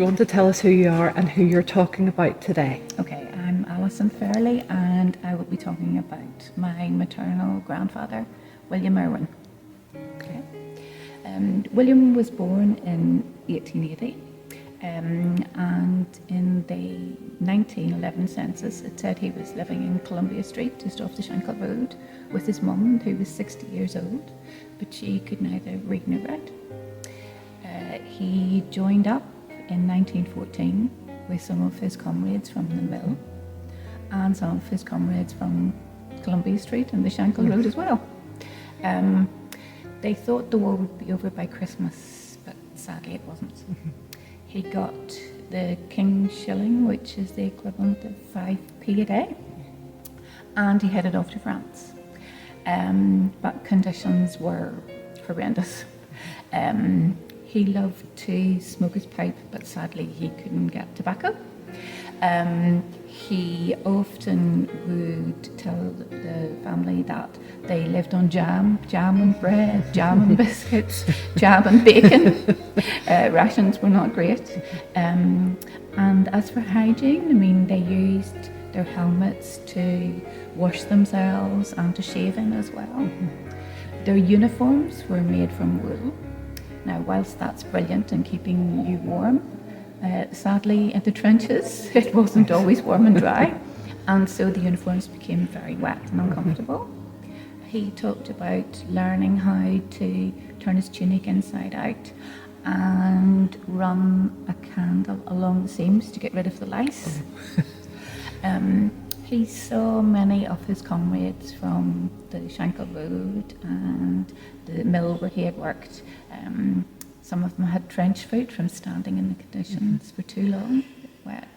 you want to tell us who you are and who you're talking about today? Okay, I'm Alison Fairley, and I will be talking about my maternal grandfather, William Irwin. Okay. William was born in 1880, and in the 1911 census it said he was living in Columbia Street, just off the Shankill Road, with his mum, who was 60 years old, but she could neither read nor write. He joined up in 1914 with some of his comrades from the mill and some of his comrades from Columbia Street and the Shankill Road as well. They thought the war would be over by Christmas, but sadly it wasn't. He got the King's shilling, which is the equivalent of 5p a day, and he headed off to France. But conditions were horrendous. He loved to smoke his pipe, but sadly he couldn't get tobacco. He often would tell the family that they lived on jam and bread, jam and biscuits, jam and bacon. Rations were not great. And as for hygiene, I mean, they used their helmets to wash themselves and to shave in as well. Their uniforms were made from wool. Now, whilst that's brilliant in keeping you warm, sadly in the trenches it wasn't always warm and dry, and so the uniforms became very wet and uncomfortable. He talked about learning how to turn his tunic inside out and run a candle along the seams to get rid of the lice. He saw many of his comrades from the Shankill Road and the mill where he had worked. Some of them had trench foot from standing in the conditions for too long, wet.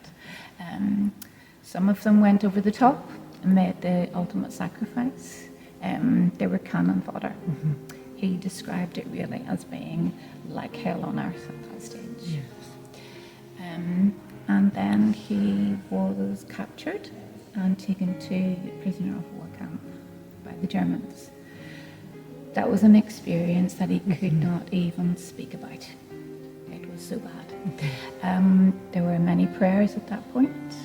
Some of them went over the top and made the ultimate sacrifice. They were cannon fodder. He described it really as being like hell on earth at that stage. Yes. And then he was captured and taken to prisoner of war camp by the Germans. That was an experience that he could not even speak about. It was so bad. There were many prayers at that point.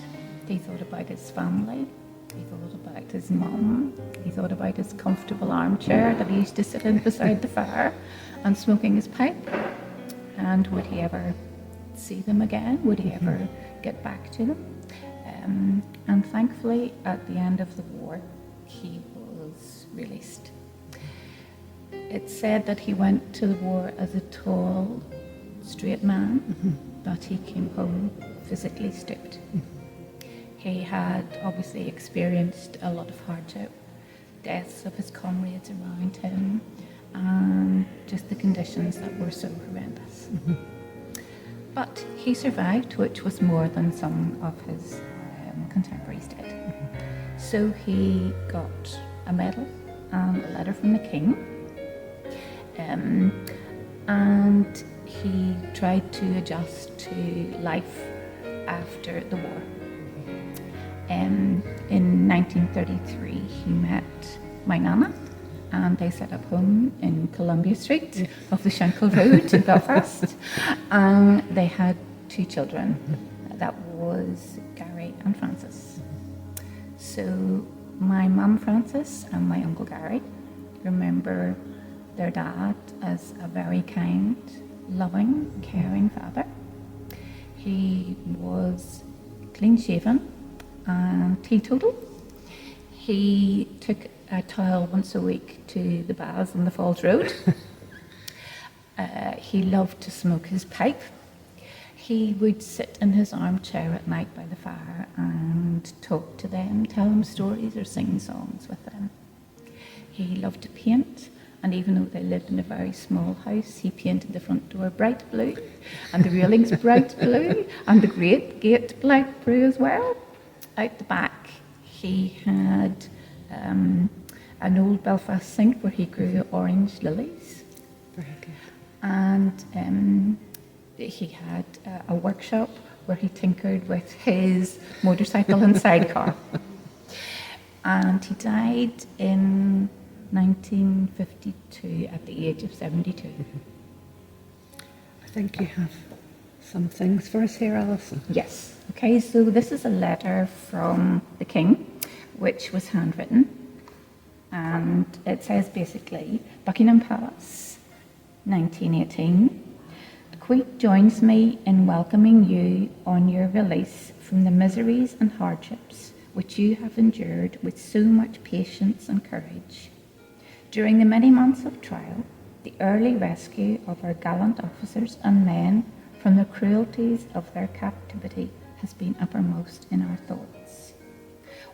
He thought about his family. He thought about his mum. He thought about his comfortable armchair that he used to sit in beside the fire and smoking his pipe. And would he ever see them again? Would he ever get back to them? And thankfully, at the end of the war, he was released. It's said that he went to the war as a tall, straight man, but he came home physically stripped. He had obviously experienced a lot of hardship, deaths of his comrades around him, and just the conditions that were so horrendous. But he survived, which was more than some of his contemporaries did. So he got a medal and a letter from the king. And he tried to adjust to life after the war. In 1933, he met my nana, and they set up home in Columbia Street off the Shankill Road in Belfast. And they had 2 children. That was Gary and Francis. So my mum Frances and my uncle Gary remember their dad as a very kind, loving, caring father. He was clean-shaven and teetotal. He took a towel once a week to the baths on the Falls Road. He loved to smoke his pipe. He would sit in his armchair at night by the fire and talk to them, tell them stories or sing songs with them. He loved to paint. And even though they lived in a very small house, he painted the front door bright blue, and the railings bright blue, and the great gate bright blue as well. Out the back, he had an old Belfast sink where he grew orange lilies. Very good. And he had a workshop where he tinkered with his motorcycle and sidecar. And he died in 1952 at the age of 72. I think you have Some things for us here, Alison. Yes. Okay, so this is a letter from the King, which was handwritten. And it says basically, Buckingham Palace, 1918. The Queen joins me in welcoming you on your release from the miseries and hardships which you have endured with so much patience and courage. During the many months of trial, the early rescue of our gallant officers and men from the cruelties of their captivity has been uppermost in our thoughts.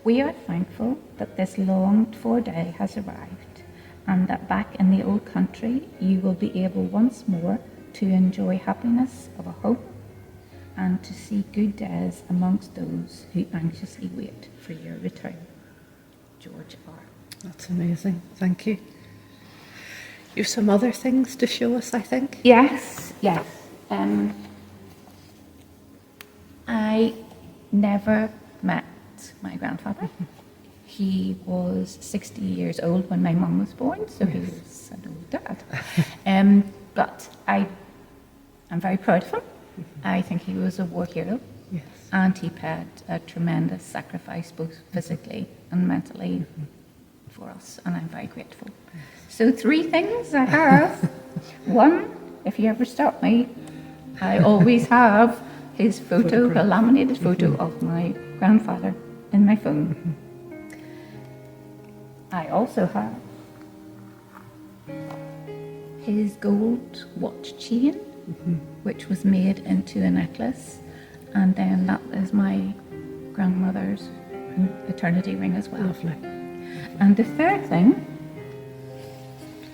We are thankful that this longed-for day has arrived, and that back in the old country you will be able once more to enjoy happiness of a home and to see good days amongst those who anxiously wait for your return. George R. That's amazing. Thank you. You've some other things to show us, I think. Yes. I never met my grandfather. He was 60 years old when my mum was born, so he was an old dad. But I'm very proud of him. I think he was a war hero. Yes. And he paid a tremendous sacrifice, both physically and mentally, for us, and I'm very grateful. So 3 things I have. 1, if you ever stop me, I always have his photo, a laminated photo of my grandfather in my phone. I also have his gold watch chain, which was made into a necklace, and then that is my grandmother's eternity ring as well. Lovely. And the 3rd thing,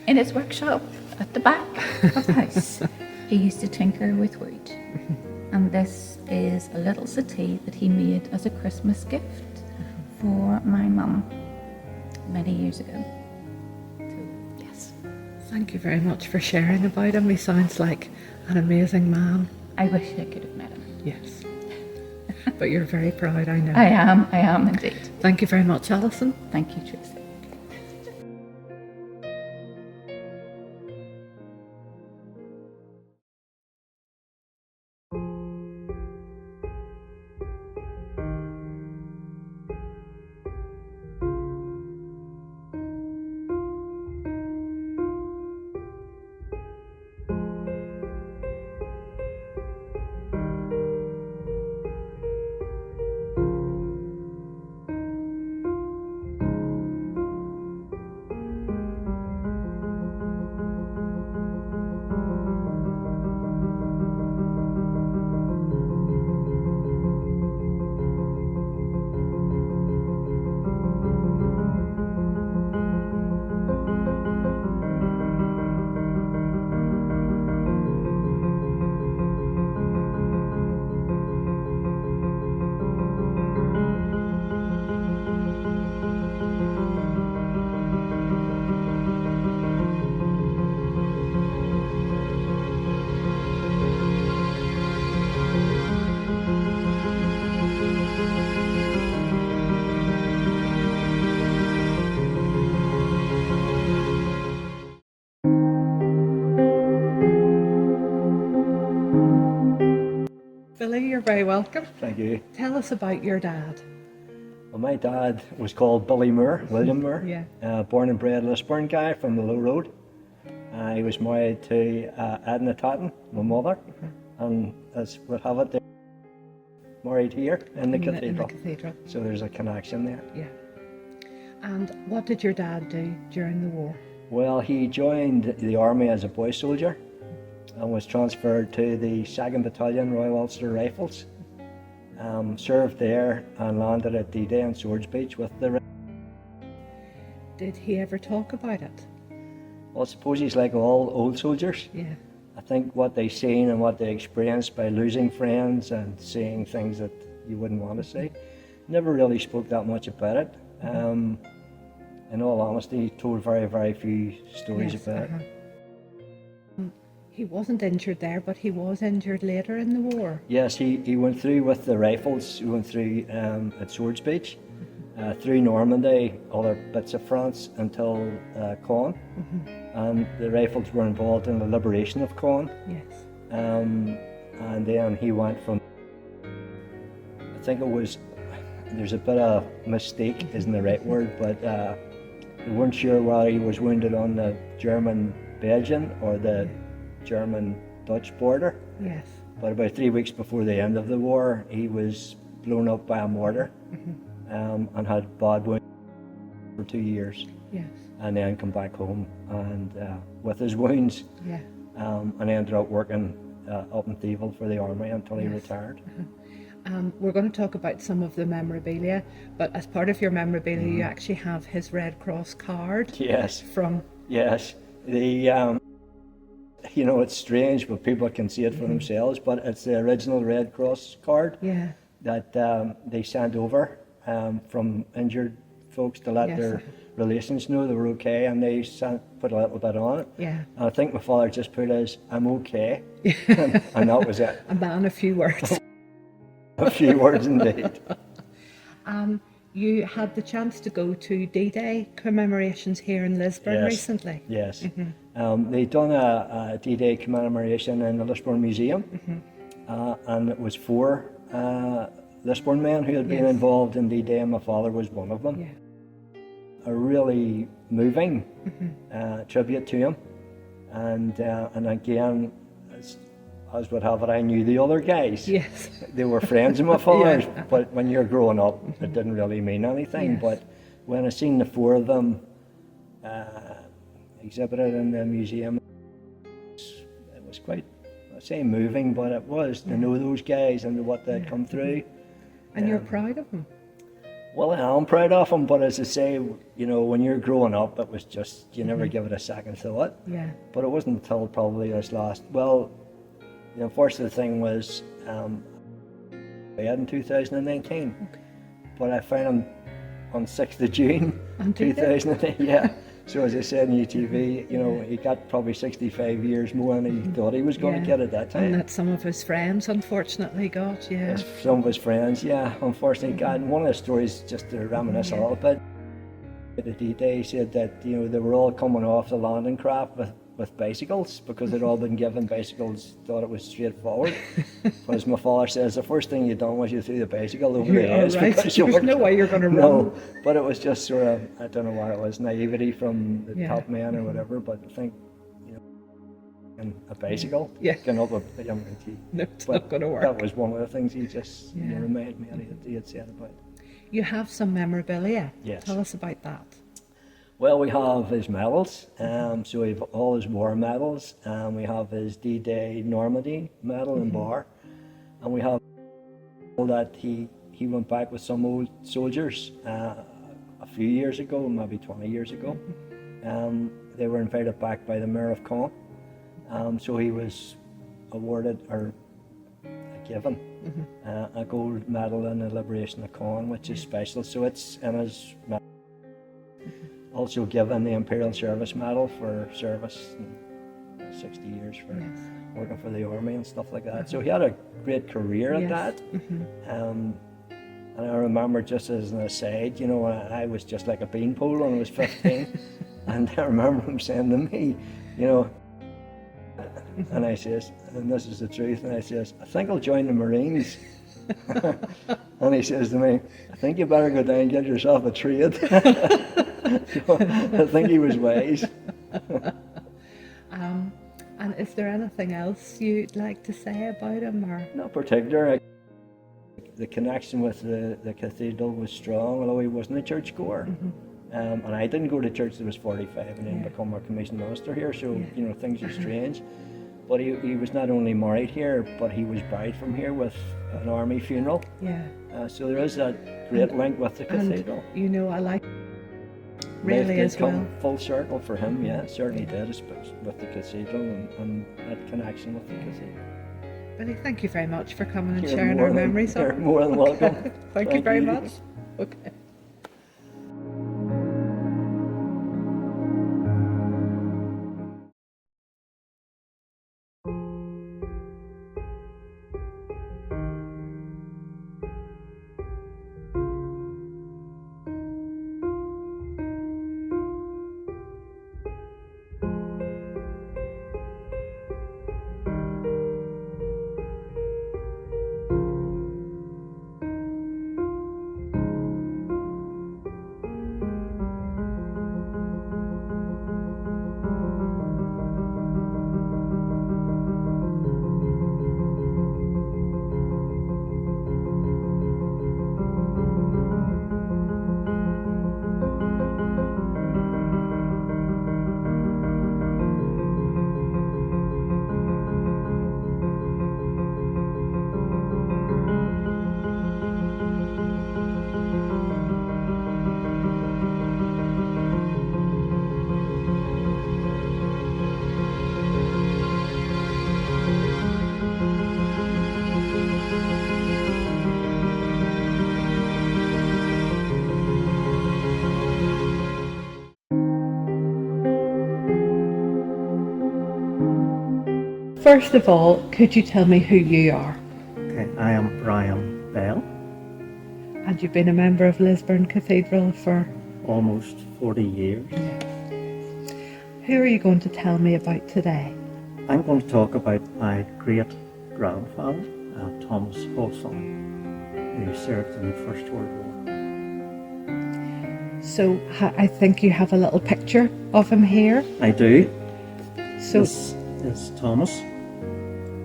in his workshop at the back of the house, he used to tinker with wood. And this is a little settee that he made as a Christmas gift for my mum many years ago. So, yes. Thank you very much for sharing about him. He sounds like an amazing man. I wish I could have met him. Yes. But you're very proud, I know. I am indeed. Thank you very much, Alison. Thank you, Tracy. Billy, you're very welcome. Thank you. Tell us about your dad. Well, my dad was called Billy Moore, William Moore. Yeah. Born and bred Lisburn guy from the Low Road. He was married to Edna Totten, my mother, and as we have it, they're married here in the cathedral. In the cathedral. So there's a connection there. Yeah. And what did your dad do during the war? Well, he joined the army as a boy soldier and was transferred to the 2nd Battalion Royal Ulster Rifles. Served there and landed at D-Day on Swords Beach with the... Did he ever talk about it? Well, I suppose he's like all old soldiers. Yeah. I think what they seen and what they experienced by losing friends and seeing things that you wouldn't want to see, never really spoke that much about it. In all honesty, he told very, very few stories about it. He wasn't injured there, but he was injured later in the war. Yes, he went through with the rifles. He went through at Swords Beach, through Normandy, other bits of France until Caen, and the rifles were involved in the liberation of Caen. Yes. and then he went from, I think it was, there's a bit of mistake, isn't the right word, but they weren't sure whether he was wounded on the German-Belgian or the German-Dutch border. Yes. But about 3 weeks before the end of the war, he was blown up by a mortar, and had bad wounds for 2 years. Yes. And then come back home and with his wounds, Yeah. and ended up working up in Thieville for the army until he retired. We're going to talk about some of the memorabilia, but as part of your memorabilia, you actually have his Red Cross card. Yes. From. Yes. The you know, it's strange, but people can see it for themselves. But it's the original Red Cross card. Yeah. That they sent over from injured folks to let Yes. their relations know they were okay, and they put a little bit on it. Yeah. And I think my father just put as "I'm okay," and that was it. A man, a few words. A few words indeed. You had the chance to go to D-Day commemorations here in Lisburn Yes. recently. Yes. They done a D-Day commemoration in the Lisburn Museum, and it was 4 Lisburn men who had been Yes. involved in D-Day, and my father was one of them. Yeah. A really moving tribute to him, and again, as would have it, I knew the other guys. Yes. They were friends of my father's, Yeah. but when you're growing up, it didn't really mean anything. Yes. But when I seen the 4 of them exhibited in the museum, it was quite, I say moving, but it was to know those guys and what they'd come through. And you're proud of him. Well, I'm proud of them, but as I say, you know, when you're growing up, it was just, you never give it a second thought. Yeah. But it wasn't until probably this last, well, the unfortunate thing was, I had in 2019, Okay. but I found him on 6th of June, On D-Day? 2008, yeah. So as I said in UTV, you know, he got probably 65 years more than he thought he was going to get at that time. And that some of his friends unfortunately got, yeah. Some of his friends, yeah, unfortunately got. And one of the stories, just to reminisce a little bit, the D-Day said that, you know, they were all coming off the landing craft with bicycles because they'd all been given bicycles, thought it was straightforward. But as my father says, the first thing you done was you threw the bicycle over the Yeah, edge. right. Because you There's weren't- no way you're gonna No, run. but it was just sort of, I don't know what it was, naivety from the Yeah. top men or whatever, but I think, you know, and a bicycle, Yeah. getting up a young kid. No, it's But not going to work. that was one of the things he just Yeah. reminded me he had said about. You have some memorabilia. Yes. Tell us about that. Well, we have his medals, so we have all his war medals, and we have his D-Day Normandy medal and bar, and we have that he went back with some old soldiers a few years ago, maybe 20 years ago. They were invited back by the Mayor of Caen, so he was awarded or given a gold medal in the Liberation of Caen, which is special. So it's in his medal. Also given the Imperial Service Medal for service in 60 years for Yes. working for the army and stuff like that. So he had a great career at Yes. that. And I remember, just as an aside, you know, I was just like a beanpole when I was 15. And I remember him saying to me, you know, and I says, and this is the truth, and I says, I think I'll join the Marines. And he says to me, I think you better go down and get yourself a trade. So I think he was wise. And is there anything else you'd like to say about him? Or Not particular. The connection with the cathedral was strong, although he wasn't a churchgoer. And I didn't go to church till I was 45 and then become a commissioned minister here, so you know, things are strange. But he was not only married here, but he was buried from here with an army funeral. yeah. So there is that great link with the cathedral. And you know, I like Life really did as well. come full circle for him, yeah, it certainly did, with the cathedral and that connection with the cathedral. Billy, thank you very much for coming and You're sharing more our than- memories. You're more than welcome. Thank you very much. Okay. First of all, could you tell me who you are? Okay, I am Brian Bell, And you've been a member of Lisburn Cathedral for... almost 40 years. Who are you going to tell me about today? I'm going to talk about my great-grandfather, Thomas Hawthorne, who served in the First World War. So I think you have a little picture of him here. I do. So This is Thomas.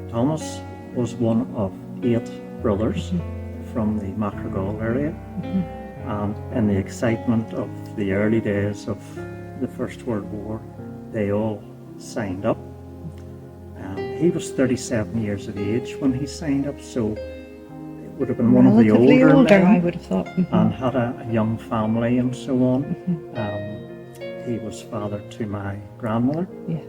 Thomas was one of 8 brothers from the Macragall area. And in the excitement of the early days of the First World War, they all signed up. He was 37 years of age when he signed up, so it would have been one of the relatively older men, I would have thought. and had a young family and so on. He was father to my grandmother. Yes.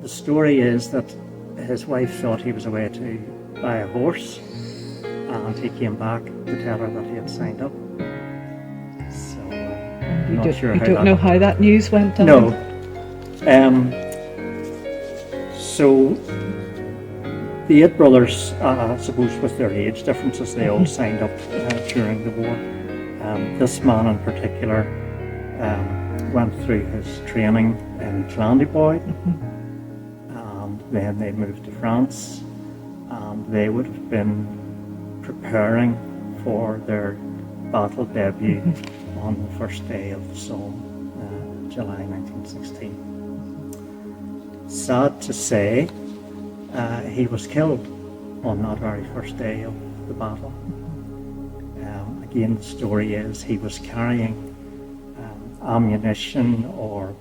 The story is that his wife thought he was away to buy a horse, and he came back to tell her that he had signed up. So I'm not sure You how don't that know how that news went on? No. So the 8 brothers, I suppose with their age differences, they all signed up during the war. This man in particular went through his training in Clandeboy, and then they moved to France, and they would have been preparing for their battle debut on the first day of the Somme, July 1916. Sad to say, he was killed on that very first day of the battle. Again, the story is he was carrying ammunition or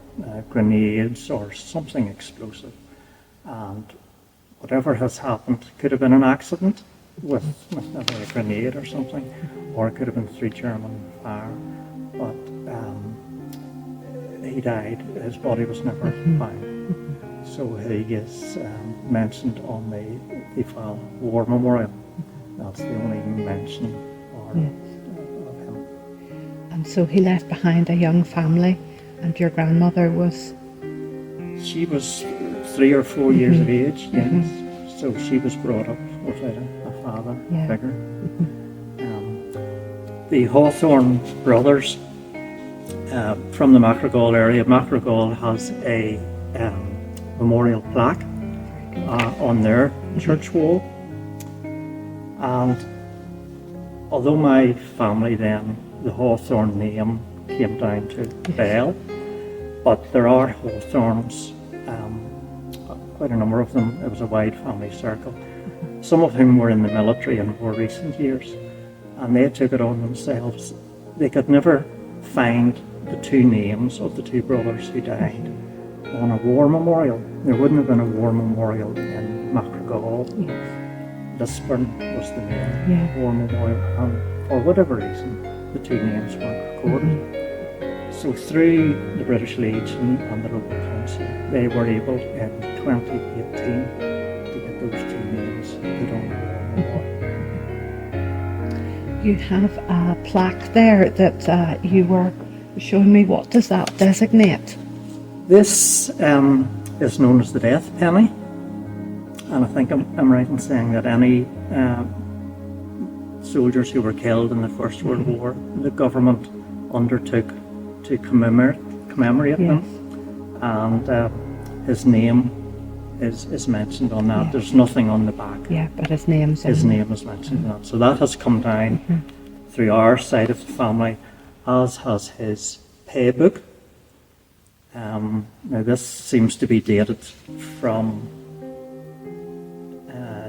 grenades or something explosive, and whatever has happened could have been an accident with maybe a grenade or something, or it could have been through German fire, but he died. His body was never found. So he is mentioned on the Fal War Memorial. That's the only mention of him. And so he left behind a young family, and your grandmother was... She was 3 or 4 years of age, yes. So she was brought up without a father figure. The Hawthorne brothers from the Macragall area. Macragall has a memorial plaque on their church wall, and although my family then, the Hawthorne name came down to Bell, but there are Hawthorns, quite a number of them. It was a wide family circle, some of whom were in the military in more recent years, and they took it on themselves. They could never find the 2 names of the 2 brothers who died on a war memorial. There wouldn't have been a war memorial in Macragall. Lisburn was the main war memorial, and for whatever reason the 2 names weren't recorded. So through the British Legion and the local council, they were able in 2018 to get those 2 names put on the war memorial. You have a plaque there that you were showing me. What does that designate? This is known as the death penny, and I think I'm right in saying that any soldiers who were killed in the First World War, the government undertook to commemorate them, and his name is mentioned on that. There's nothing on the back. Yeah, but his name is mentioned on that. So that has come down through our side of the family, as has his pay book. Now this seems to be dated from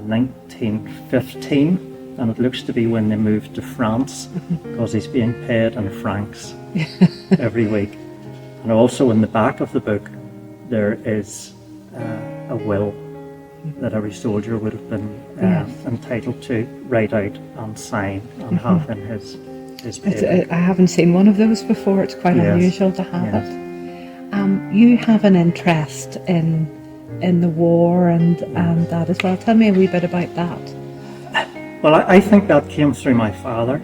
1915, and it looks to be when they moved to France, because he's being paid in francs every week. And also in the back of the book there is a will that every soldier would have been entitled to write out and sign and have in his pay book. I haven't seen one of those before. It's quite unusual to have it. You have an interest in the war and that as well. Tell me a wee bit about that. Well, I think that came through my father.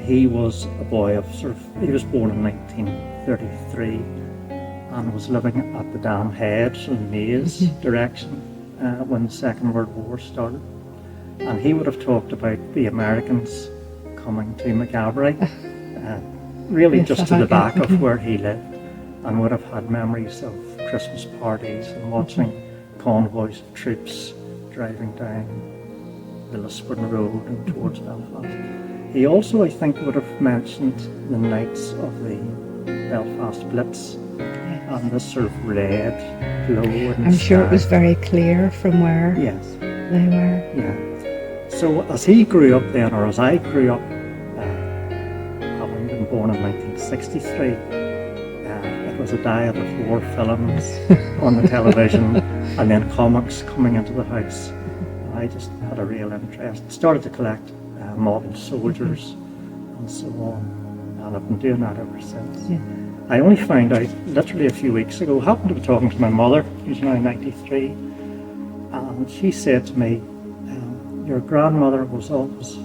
He was a boy of he was born in 1933, and was living at the dam head in Mays direction when the Second World War started. And he would have talked about the Americans coming to McGabry, really Yes, just to the back yeah. of where he lived, and would have had memories of Christmas parties and watching convoys of troops driving down the Lisburn Road and towards Belfast. He also, I think, would have mentioned the nights of the Belfast Blitz and this sort of red glow in the I'm sure it was sky. very clear from where Yes, they were. yeah. So as he grew up then, or as I grew up, having been born in 1963, it was a diet of war films on the television and then comics coming into the house. And I just had a real interest. Started to collect model soldiers and so on, and I've been doing that ever since. Yeah. I only found out literally a few weeks ago, happened to be talking to my mother, who's now 93, and she said to me, your grandmother was always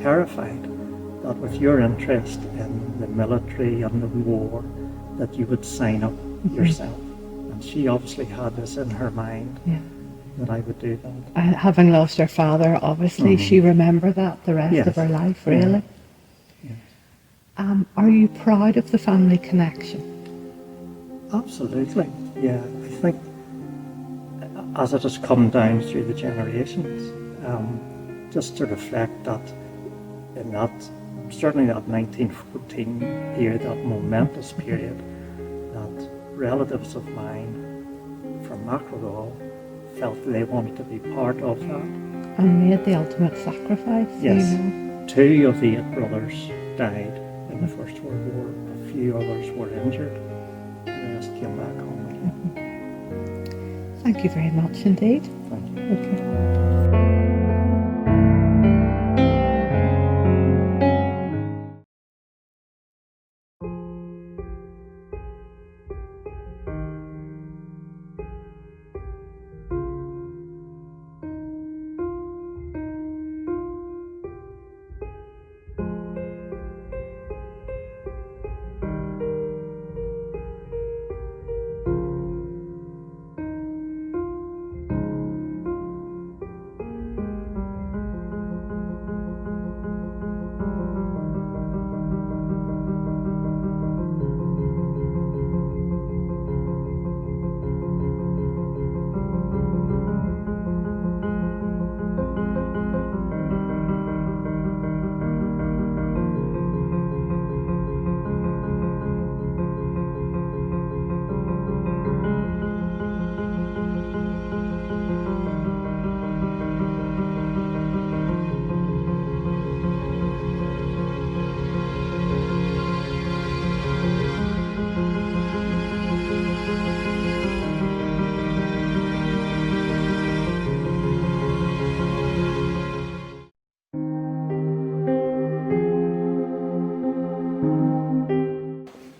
terrified that with your interest in the military and the war, that you would sign up yourself. And she obviously had this in her mind, Yeah. that I would do that. Having lost her father, obviously, she remembered that the rest Yes. of her life, really. Yes. Are you proud of the family connection? Absolutely, yeah. I think as it has come down through the generations, just to reflect that in that, certainly that 1914 period, that momentous period, that relatives of mine from Macrogall felt they wanted to be part of that. And made the ultimate sacrifice. Yes. You know? 2 of the 8 brothers died in the First World War. A few others were injured. The rest came back home again. Thank you very much indeed. Thank you. Okay.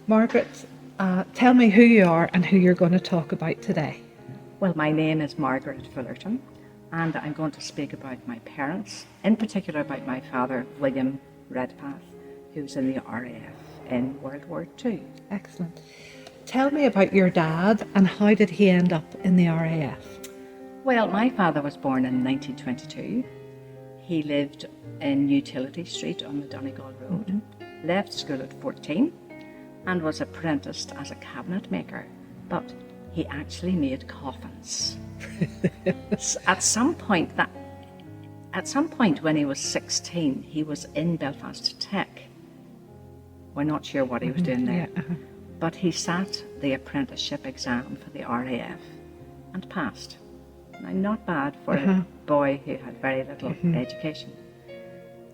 Margaret, tell me who you are and who you're going to talk about today. Well, my name is Margaret Fullerton, and I'm going to speak about my parents, in particular about my father, William Redpath, who's in the RAF in World War II. Excellent. Tell me about your dad and how did he end up in the RAF? Well, my father was born in 1922. He lived in Utility Street on the Donegal Road, left school at 14 and was apprenticed as a cabinet maker, but he actually made coffins. At some point when he was 16, he was in Belfast Tech. We're not sure what he was doing there, but he sat the apprenticeship exam for the RAF and passed. Now, not bad for a boy who had very little education.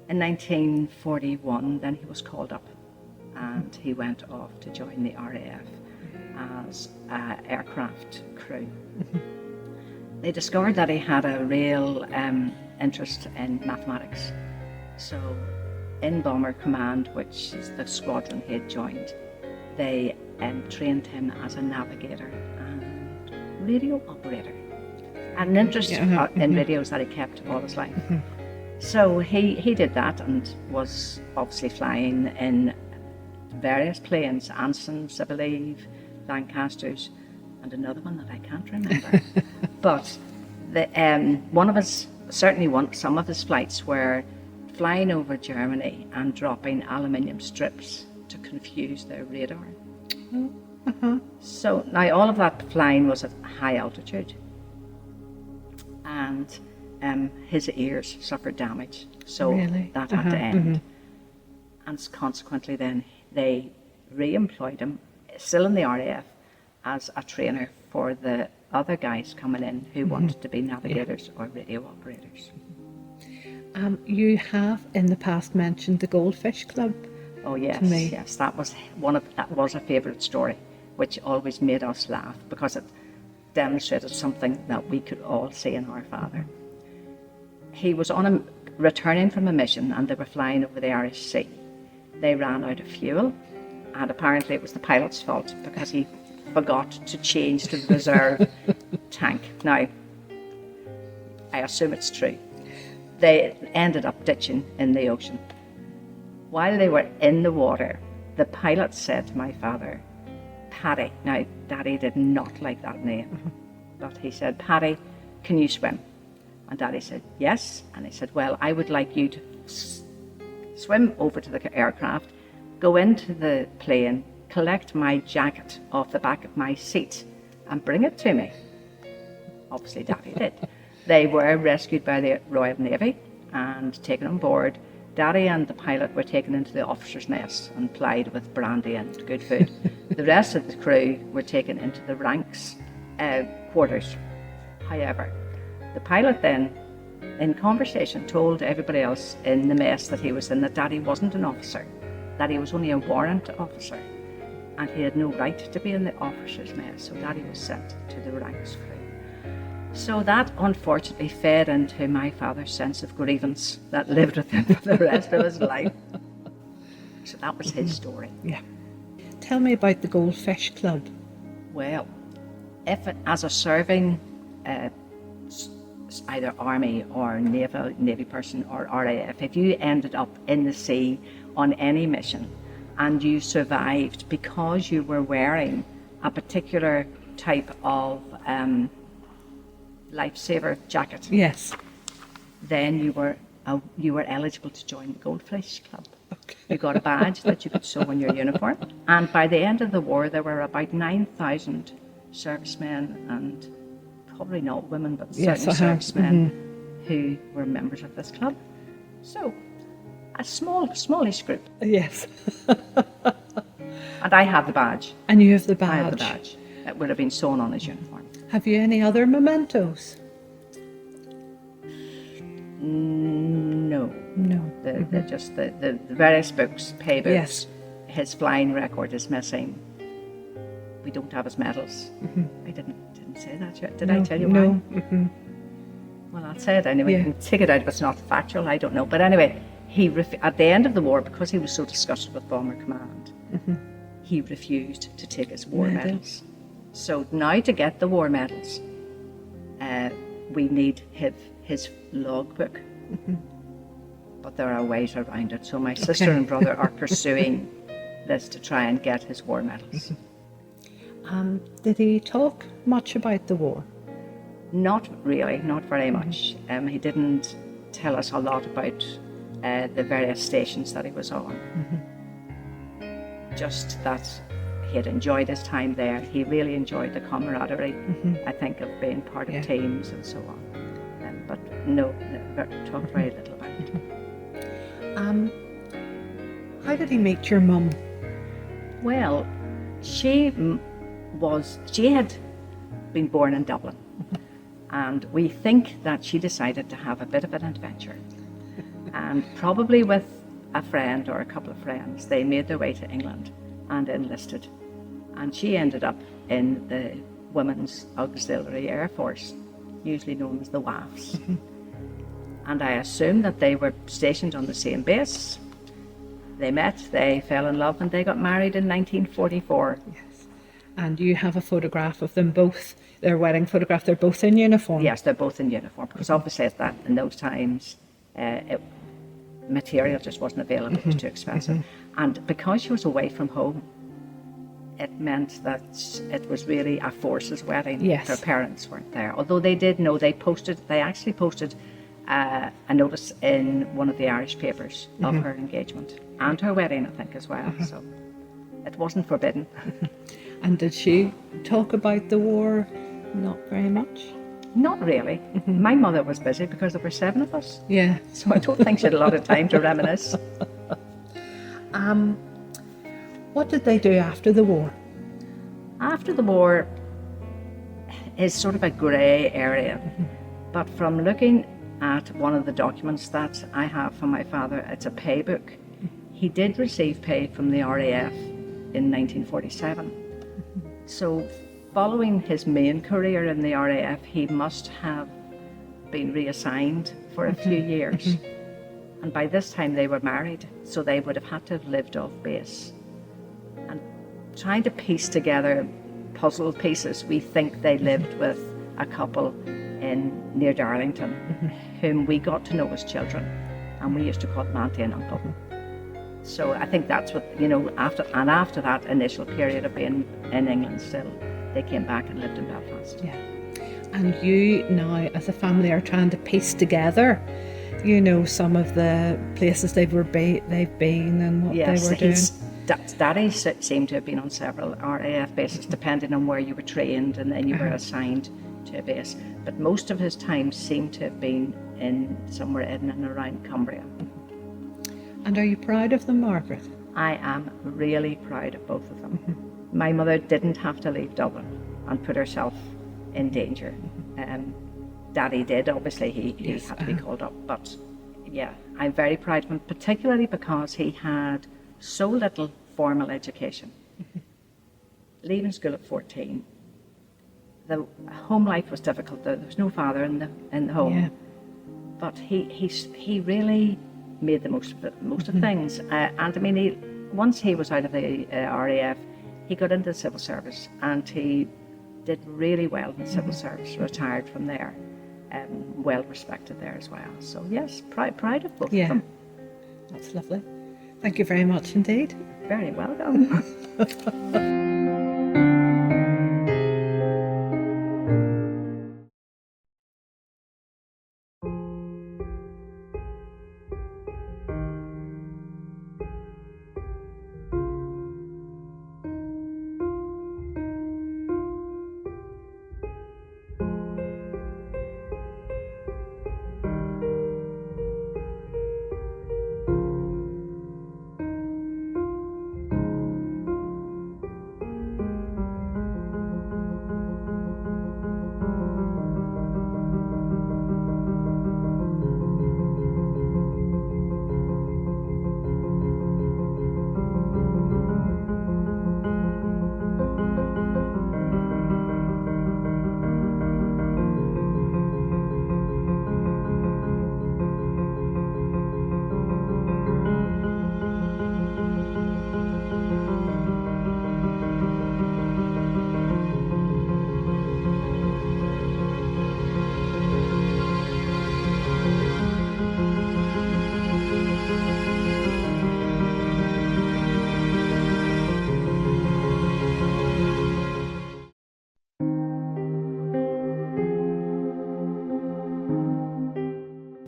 In 1941, then he was called up and he went off to join the RAF as aircraft crew. They discovered that he had a real interest in mathematics. So in Bomber Command, which is the squadron he had joined, they trained him as a navigator and radio operator. And an interest in radios that he kept all his life. So he did that and was obviously flying in various planes, Ansons, I believe, Lancasters, and another one that I can't remember. But some of his flights were flying over Germany and dropping aluminium strips to confuse their radar. So now all of that flying was at high altitude, and his ears suffered damage, so that had to end. And consequently then they re-employed him, still in the RAF, as a trainer for the other guys coming in who wanted to be navigators or radio operators. You have in the past mentioned the Goldfish Club. Oh yes, to me. yes, that was a favourite story, which always made us laugh because it demonstrated something that we could all see in our father. He was returning from a mission, and they were flying over the Irish Sea. They ran out of fuel, and apparently it was the pilot's fault because he forgot to change the reserve tank. Now, I assume it's true. They ended up ditching in the ocean. While they were in the water, the pilot said to my father, Paddy, now Daddy did not like that name, but he said, Paddy, can you swim? And Daddy said, yes. And he said, well, I would like you to swim over to the aircraft, go into the plane, collect my jacket off the back of my seat and bring it to me. Obviously Daddy did. They were rescued by the Royal Navy and taken on board. Daddy and the pilot were taken into the officer's mess and plied with brandy and good food. The rest of the crew were taken into the ranks quarters. However, the pilot then, in conversation, told everybody else in the mess that he was in that Daddy wasn't an officer, that he was only a warrant officer, and he had no right to be in the officer's mess, so Daddy was sent to the ranks crew. So that unfortunately fed into my father's sense of grievance that lived with him for the rest of his life. So that was his story. Yeah. Tell me about the Goldfish Club. Well, as a serving either Army or Navy person or RAF, if you ended up in the sea on any mission and you survived because you were wearing a particular type of lifesaver jacket, Yes. then you were eligible to join the Goldfish Club. Okay. You got a badge that you could sew on your uniform, and by the end of the war there were about 9,000 servicemen, and probably not women, but certainly servicemen who were members of this club. So a smallish group. Yes. And I have the badge. And you have the I badge. have the badge. It would have been sewn on his uniform. Have you any other mementos? No. No. The various books, pay books. Yes. His flying record is missing. We don't have his medals. I didn't say that yet. Did I tell you why? No. Well, I'll say it anyway. Yeah. You can take it out if it's not factual. I don't know. But anyway, at the end of the war, because he was so disgusted with Bomber Command, he refused to take his war medals. So now to get the war medals, we need his logbook. But there are ways around it. So my sister and brother are pursuing this to try and get his war medals. Did he talk much about the war? Not really, not very much. He didn't tell us a lot about the various stations that he was on. Just that he had enjoyed his time there. He really enjoyed the camaraderie, I think, of being part of teams and so on. But no, talked very little about it. How did he meet your mum? Well, she had been born in Dublin, and we think that she decided to have a bit of an adventure, and probably with a friend or a couple of friends, they made their way to England and enlisted, and she ended up in the Women's Auxiliary Air Force, usually known as the WAFs. And I assume that they were stationed on the same base. They met, they fell in love, and they got married in 1944. Yes. And you have a photograph of them both, their wedding photograph, they're both in uniform? Yes, they're both in uniform, because obviously in those times, material just wasn't available, it was too expensive. And because she was away from home, it meant that it was really a forces wedding. Yes. Her parents weren't there. Although they did know, they actually posted a notice in one of the Irish papers of her engagement and her wedding, I think, as well. So it wasn't forbidden. And did she talk about the war? Not very much. Not really. My mother was busy because there were 7 of us. Yeah. So I don't think she had a lot of time to reminisce. What did they do after the war? After the war is sort of a grey area. But from looking at one of the documents that I have from my father, it's a pay book. He did receive pay from the RAF in 1947. So following his main career in the RAF, he must have been reassigned for a few years. And by this time they were married, so they would have had to have lived off base. And trying to piece together puzzle pieces, we think they lived with a couple near Darlington, whom we got to know as children, and we used to call them auntie and uncle. So I think that's what, after that initial period of being in England still, they came back and lived in Belfast. Yeah. And you now, as a family, are trying to piece together, some of the places they've been and what they were doing. Daddy seemed to have been on several RAF bases, depending on where you were trained, and then you were assigned to a base. But most of his time seemed to have been somewhere in and around Cumbria. And are you proud of them, Margaret? I am really proud of both of them. My mother didn't have to leave Dublin and put herself in danger. Daddy did, obviously, he had to be called up. But yeah, I'm very proud of him, particularly because he had so little formal education. Leaving school at 14, the home life was difficult. There was no father in the home. Yeah. But he really made the most of things. And I mean, once he was out of the RAF, he got into the civil service, and he did really well in the civil service, retired from there, well respected there as well. So yes, proud of both of them. That's lovely. Thank you very much indeed. Very welcome.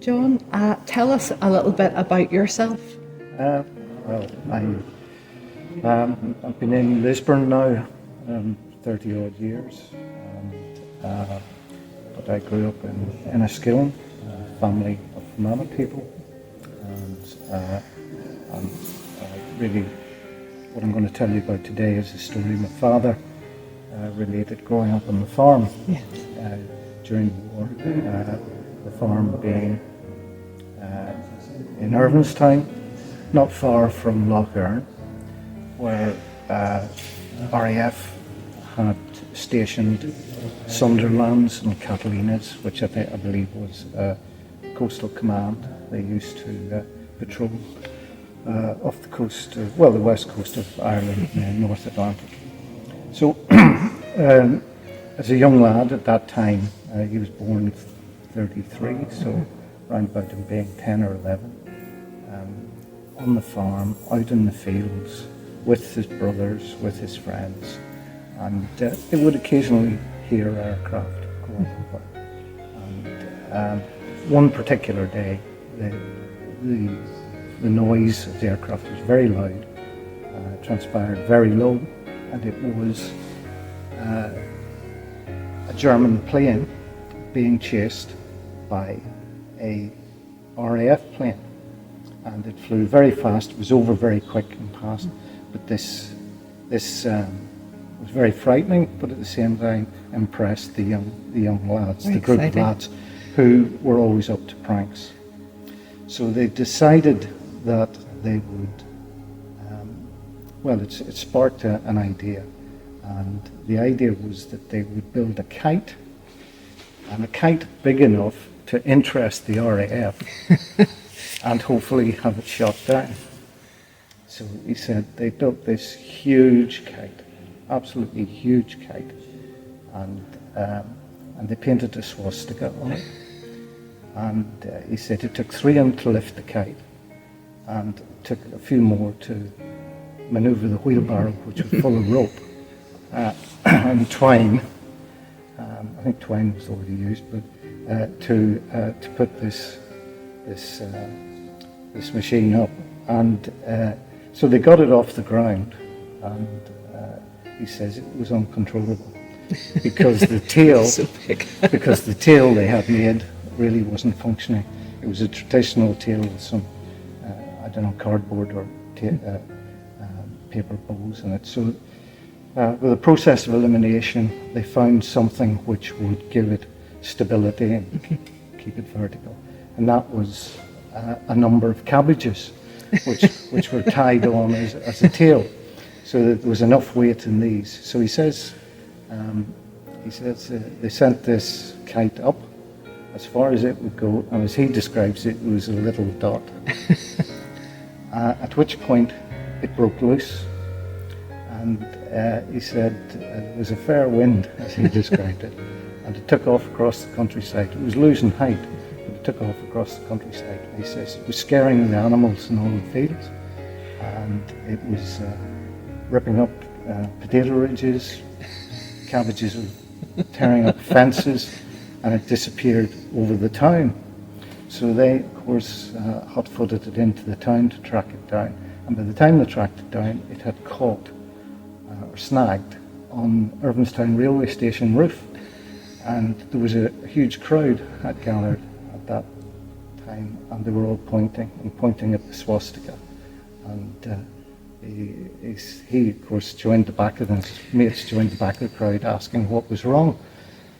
John, tell us a little bit about yourself. Well, I've been in Lisburn now 30 odd years, but I grew up in Enniskillen, a family of Fermanagh people, and really what I'm going to tell you about today is a story my father related growing up on the farm during the war, the farm being in Irvinstown, not far from Lough Erne, where RAF had stationed Sunderlands and Catalinas, which I believe was coastal command. They used to patrol off the coast, the west coast of Ireland and North Atlantic. So, as a young lad at that time, he was born 33, so round about him being 10 or 11, on the farm, out in the fields, with his brothers, with his friends, and they would occasionally hear aircraft going over. And one particular day, the noise of the aircraft was very loud, transpired very low, and it was a German plane being chased by a RAF plane, and it flew very fast. It was over very quick and past, but this was very frightening, but at the same time impressed the young lads, Very the group exciting. of lads who were always up to pranks. So they decided that they would, it sparked an idea, and the idea was that they would build a kite, and a kite big enough to interest the RAF and hopefully have it shot down. So he said they built this huge kite, absolutely huge kite, and they painted a swastika on it. And he said it took 3 of them to lift the kite, and it took a few more to manoeuvre the wheelbarrow, which was full of rope and twine. I think twine was the word he used, but to put this machine up. And so they got it off the ground, and he says it was uncontrollable because the tail, So big. because the tail they had made really wasn't functioning. It was a traditional tail with some, cardboard or paper bows in it. So with a process of elimination, they found something which would give it stability and keep it vertical. And that was a number of cabbages, which were tied on as a tail, so that there was enough weight in these. So he says they sent this kite up as far as it would go, and as he describes it, it was a little dot. At which point it broke loose, and he said it was a fair wind, as he described it, and it took off across the countryside. It was losing height, but it took off across the countryside. He says it was scaring the animals in all the fields, and it was ripping up potato ridges, cabbages were tearing up fences, and it disappeared over the town. So they, of course, hot-footed it into the town to track it down. And by the time they tracked it down, it had caught or snagged on Irvinstown railway station roof. And there was a huge crowd had gathered at that time, and they were all pointing at the swastika. And he of course, joined the back of them. His mates joined the back of the crowd asking what was wrong.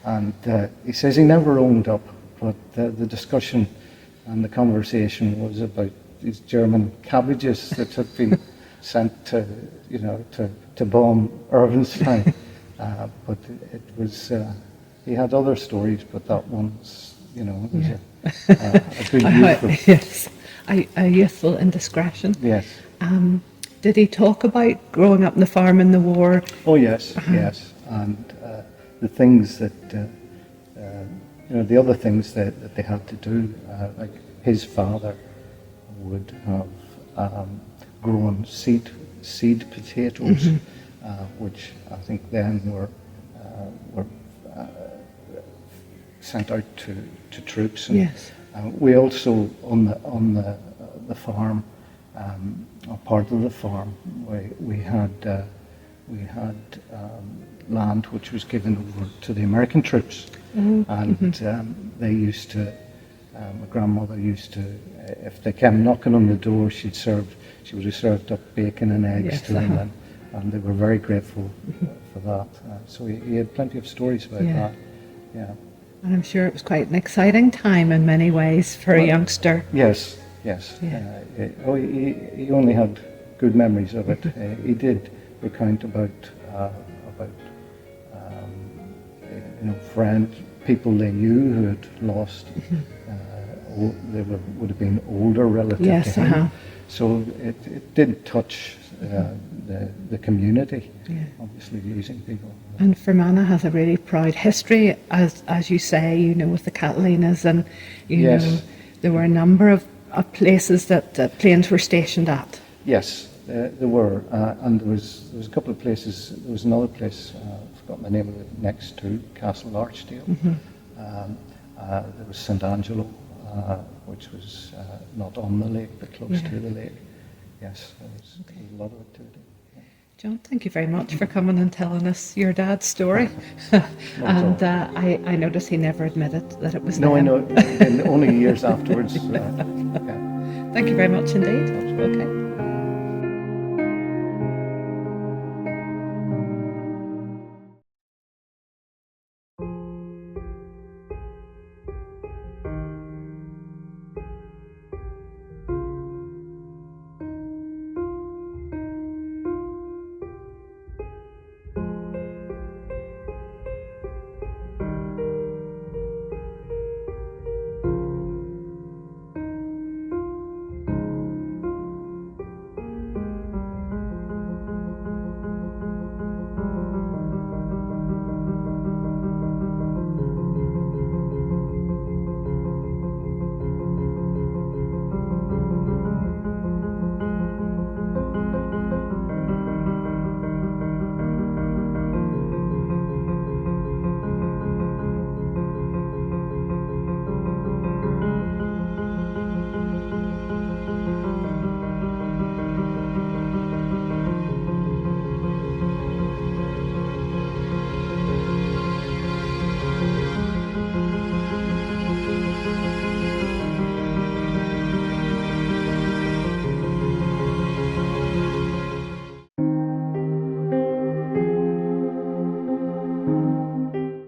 And he says he never owned up, but the discussion and the conversation was about these German cabbages that had been sent to bomb Irvinstown. But it was, he had other stories, but that one's, was a good use. Yes, a youthful indiscretion. Yes. Did he talk about growing up on the farm in the war? Oh yes, yes, and the things that the other things that they had to do, like his father would have grown seed potatoes, which I think then were sent out to troops. And, Yes. we also on the farm, or part of the farm, we had land which was given over to the American troops, and they used to. My grandmother used to, if they came knocking on the door, she would have served up bacon and eggs Yes, to them, and they were very grateful for that. So he had plenty of stories about that. Yeah. And I'm sure it was quite an exciting time in many ways for a youngster. Yes, yes. Yeah. He only had good memories of it. He did recount about friends, people they knew who had lost. They would have been older relative Yes, to him. So it did touch the community. Yeah. Obviously, losing people. And Fermanagh has a really proud history, as you say, with the Catalinas, and Yes. there were a number of places that planes were stationed at. Yes, there were, and there was a couple of places. There was another place, I forgot the name of it, next to Castle Archdale. There was St Angelo, which was not on the lake but close to the lake. Yes, there was a lot of activity. John, thank you very much for coming and telling us your dad's story. And I noticed he never admitted that it was No, I them. know, and only years afterwards. Yeah. Thank you very much indeed. Okay.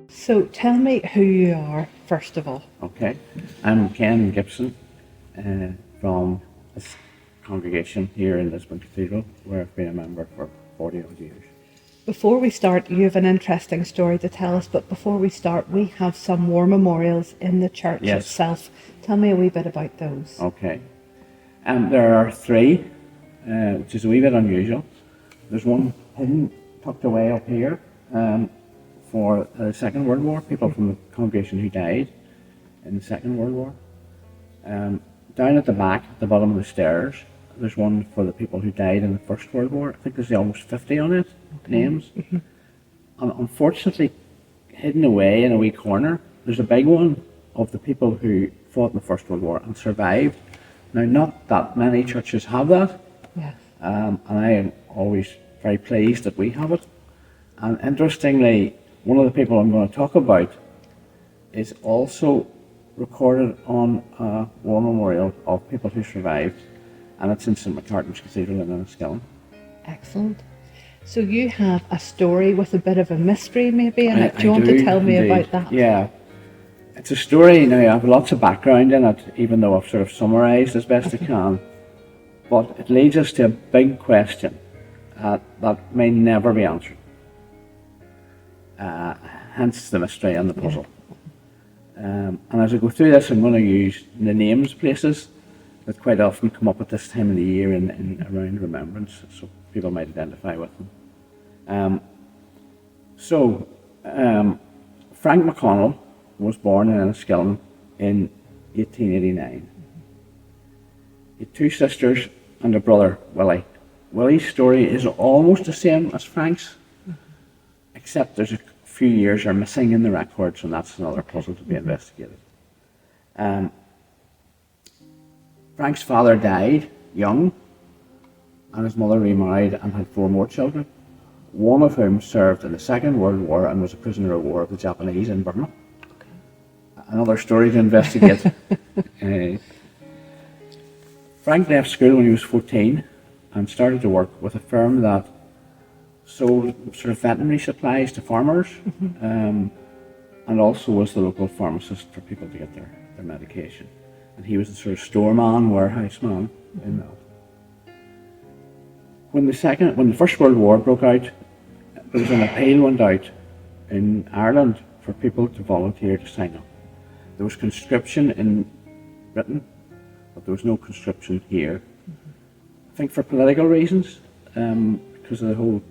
So tell me who you are, first of all. Okay, I'm Ken Gibson from this congregation here in Lisburn Cathedral, where I've been a member for 40 odd years. Before we start, you have an interesting story to tell us, but before we start, we have some war memorials in the church Yes. itself. Tell me a wee bit about those. Okay, there are three, which is a wee bit unusual. There's one hidden, tucked away up here for the Second World War, people from the congregation who died in the Second World War. Down at the back, at the bottom of the stairs, there's one for the people who died in the First World War. I think there's almost 50 on it, names. And unfortunately, hidden away in a wee corner, there's a big one of the people who fought in the First World War and survived. Now, not that many churches have that, Yes. and I am always very pleased that we have it. And interestingly, one of the people I'm going to talk about is also recorded on a war memorial of people who survived, and it's in St McCartney's Cathedral in Enniskillen. Excellent. So you have a story with a bit of a mystery maybe in it. Do you want do to tell me indeed. about that? Yeah. It's a story, now I have lots of background in it, even though I've sort of summarised as best I can. But it leads us to a big question that may never be answered. Hence the mystery and the puzzle. And as I go through this, I'm going to use the names places that quite often come up at this time of the year in around Remembrance, so people might identify with them. Frank McConnell was born in Enniskillen in 1889. He had two sisters and a brother, Willie. Willie's story is almost the same as Frank's, except there's a few years are missing in the records, and that's another puzzle to be investigated. Frank's father died young, and his mother remarried and had 4 more children, one of whom served in the Second World War and was a prisoner of war of the Japanese in Burma. Another story to investigate. Frank left school when he was 14 and started to work with a firm that sold sort of veterinary supplies to farmers, and also was the local pharmacist for people to get their medication. And he was the sort of storeman, warehouse man in that. When the First World War broke out, there was an appeal went out in Ireland for people to volunteer to sign up. There was conscription in Britain, but there was no conscription here. I think for political reasons, because of the whole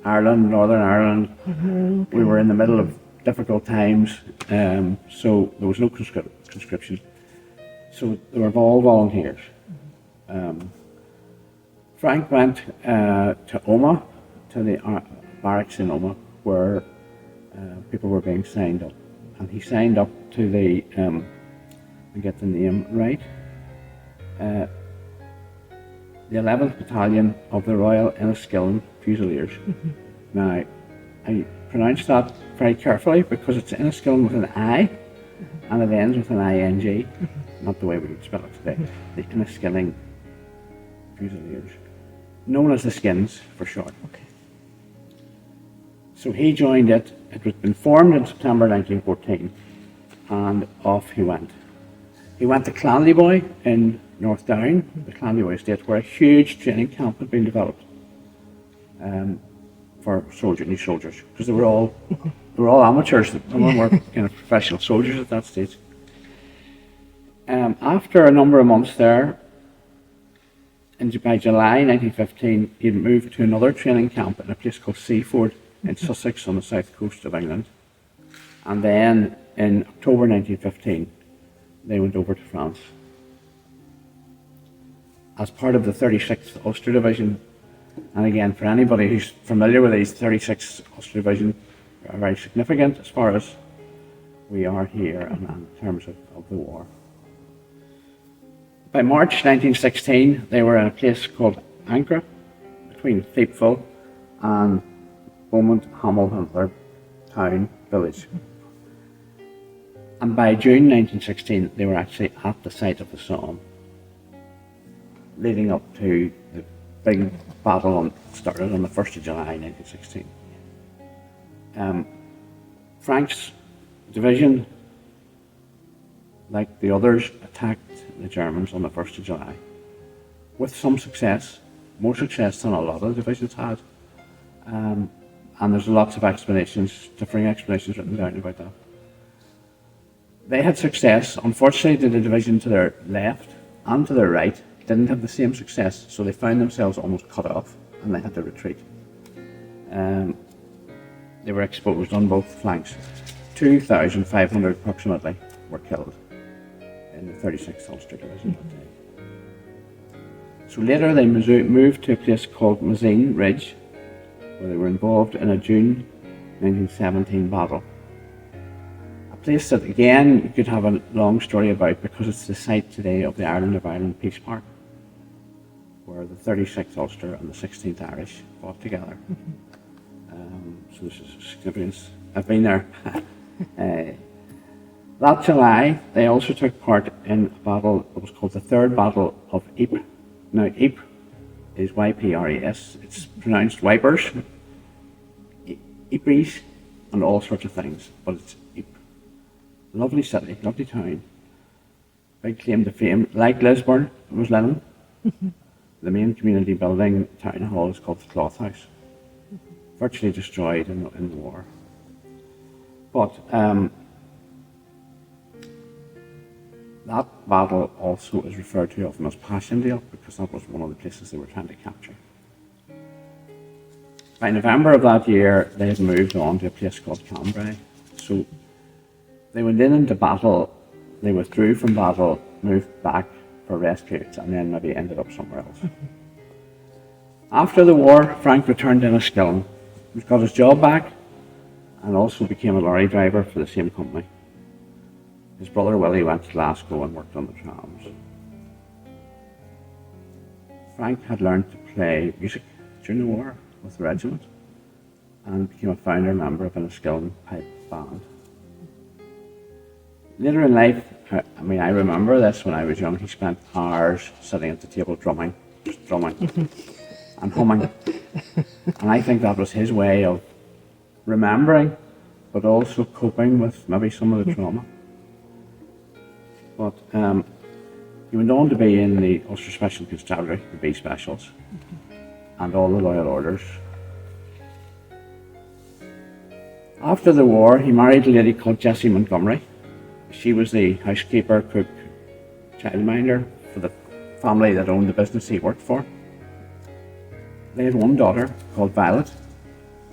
Northern Ireland, we were in the middle of difficult times, so there was no conscription. So they were all volunteers. Frank went to Omagh, to the barracks in Omagh, where people were being signed up. And he signed up to the, I get the name right, the 11th Battalion of the Royal Enniskillen Fusiliers. Now, I pronounce that very carefully because it's Enniskillen with an I, and it ends with an ING, not the way we would spell it today. The Enniskillen Fusiliers, known as the Skins for short. Okay. So he joined it. It was been formed in September 1914, and off he went. He went to Clanleyboy in North Down, the Clanleyboy estate, where a huge training camp had been developed for new soldiers, because they were all amateurs. None of them were kind of professional soldiers at that stage. After a number of months there, by July 1915, he moved to another training camp in a place called Seaford in Sussex on the south coast of England. And then in October 1915, they went over to France. As part of the 36th Ulster Division, and again, for anybody who's familiar with these 36th Ulster Division, are very significant as far as we are here and in terms of the war. By March 1916, they were in a place called Ancra, between Thiepval and Beaumont, Hamel, and their town village. And by June 1916, they were actually at the site of the Somme, leading up to the big battle started on the 1st of July 1916. Frank's division, like the others, attacked the Germans on the 1st of July with some success, more success than a lot of the divisions had. And there's lots of explanations, differing explanations written down about that. They had success. Unfortunately, the division to their left and to their right didn't have the same success, so they found themselves almost cut off and they had to retreat. They were exposed on both flanks. 2,500 approximately were killed in the 36th Ulster Division that day. So later they moved to a place called Mazine Ridge, where they were involved in a June 1917 battle. A place that, again, you could have a long story about because it's the site today of the Ireland of Ireland Peace Park, where the 36th Ulster and the 16th Irish fought together. So this is significance. I've been there. That July, they also took part in a battle that was called the Third Battle of Ypres. Now, Ypres is Y-P-R-E-S. It's pronounced wipers, Ypres, and all sorts of things, but it's Ypres. Lovely city, lovely town. Big claim to fame. Like Lisburn, it was Lennon. The main community building, town hall, is called the Cloth House. Virtually destroyed in the war. But that battle also is referred to often as Passchendaele because that was one of the places they were trying to capture. By November of that year, they had moved on to a place called Cambrai. So they went into battle, they withdrew from battle, moved back for rest periods, and then maybe ended up somewhere else. After the war, Frank returned to Enniskillen. He got his job back and also became a lorry driver for the same company. His brother Willie went to Glasgow and worked on the trams. Frank had learned to play music during the war with the regiment and became a founder member of an Enniskillen pipe band. Later in life, I remember this when I was young, he spent hours sitting at the table drumming, just drumming and humming. And I think that was his way of remembering, but also coping with maybe some of the trauma. But he went on to be in the Ulster Special Constabulary, the B Specials, and all the Loyal Orders. After the war, he married a lady called Jessie Montgomery. She was the housekeeper, cook, childminder for the family that owned the business he worked for. They had one daughter called Violet,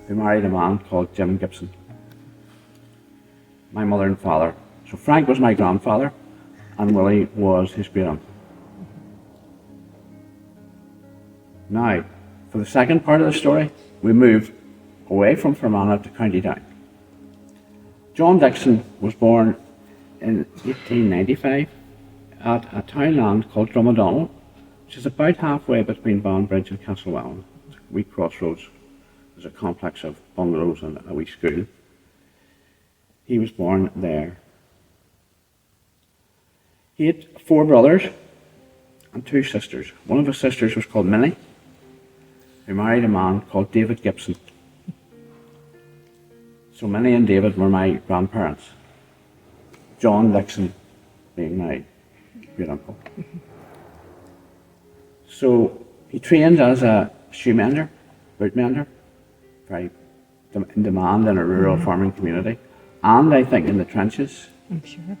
who married a man called Jim Gibson. My mother and father. So Frank was my grandfather, and Willie was his great-aunt. Now, for the second part of the story, we move away from Fermanagh to County Down. John Dixon was born in 1895 at a townland called Drummadonald, which is about halfway between Banbridge and Castlewellan. It's a wee crossroads. There's a complex of bungalows and a wee school. He was born there. He had 4 brothers and 2 sisters. One of his sisters was called Minnie, who married a man called David Gibson. So Minnie and David were my grandparents. John Dixon being my great uncle. So he trained as a shoe mender, boot mender, very in demand in a rural farming community, and I think in the trenches. I'm sure.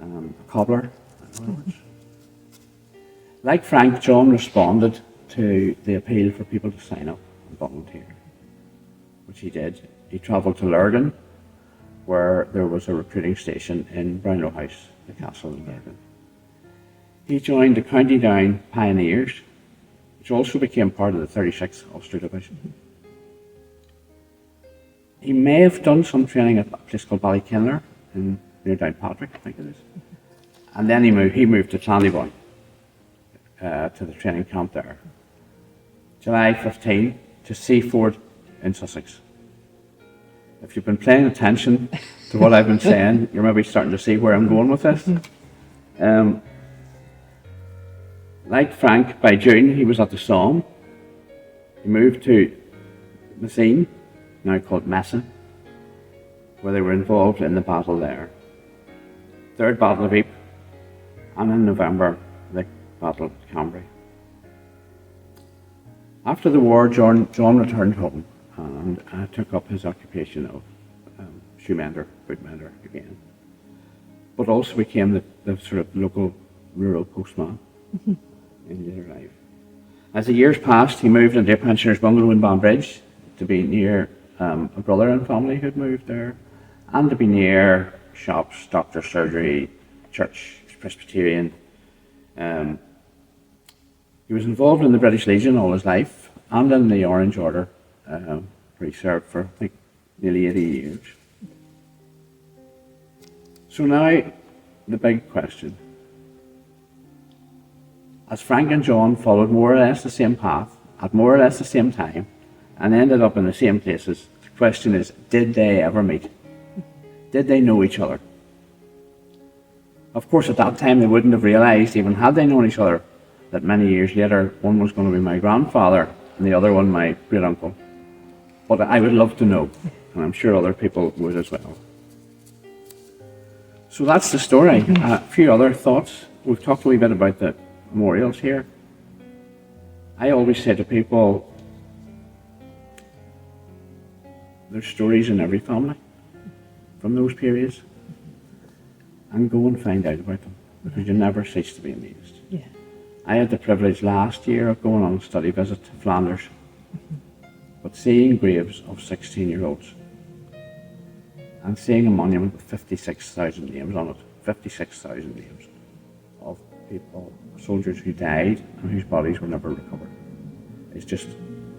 A cobbler. Like Frank, John responded to the appeal for people to sign up and volunteer, which he did. He travelled to Lurgan, where there was a recruiting station in Brownlow House, the castle in Lurgan. He joined the County Down Pioneers, which also became part of the 36th Ulster Division. He may have done some training at a place called Ballykinler near Downpatrick, I think it is. And then he moved to Clannyboy, to the training camp there. July 15 to Seaford in Sussex. If you've been paying attention to what I've been saying, you're maybe starting to see where I'm going with this. Like Frank, by June he was at the Somme. He moved to Messines, now called Messines, where they were involved in the battle there. Third Battle of Ypres, and in November, the Battle of Cambrai. After the war, John returned home and took up his occupation of shoe mender, boot mender again, but also became the sort of local rural postman in later life. As the years passed, he moved into a pensioners' bungalow in Banbridge to be near a brother and family who'd moved there, and to be near shops, doctor, surgery, church, Presbyterian. He was involved in the British Legion all his life and in the Orange Order, where he served for, I think, nearly 80 years. So now, the big question. As Frank and John followed more or less the same path, at more or less the same time, and ended up in the same places, the question is, did they ever meet? Did they know each other? Of course, at that time they wouldn't have realised, even had they known each other, that many years later one was going to be my grandfather and the other one my great uncle. But I would love to know, and I'm sure other people would as well. So that's the story. A few other thoughts. We've talked a wee bit about the memorials here. I always say to people, there's stories in every family from those periods, and go and find out about them, because you never cease to be amazed. Yeah. I had the privilege last year of going on a study visit to Flanders, but seeing graves of 16-year-olds and seeing a monument with 56,000 names on it, 56,000 names of people, soldiers who died and whose bodies were never recovered. It's just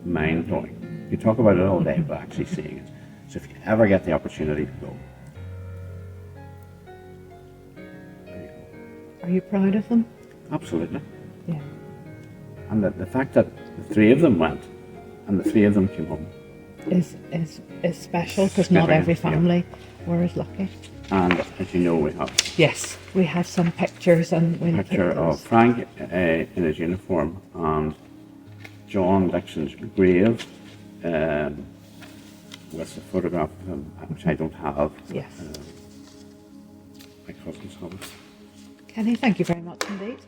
mind-blowing. You talk about it all day, but actually seeing it. So if you ever get the opportunity, go. Are you proud of them? Absolutely. Yeah. And the fact that the 3 of them went and the 3 of them came home Is special, because not every family were as lucky. And as you know, we have Yes, we have some pictures, and we'll a picture of Frank in his uniform and John Dixon's grave with a photograph of him, which I don't have. Yes. My cousins have it. Kenny, thank you very much indeed.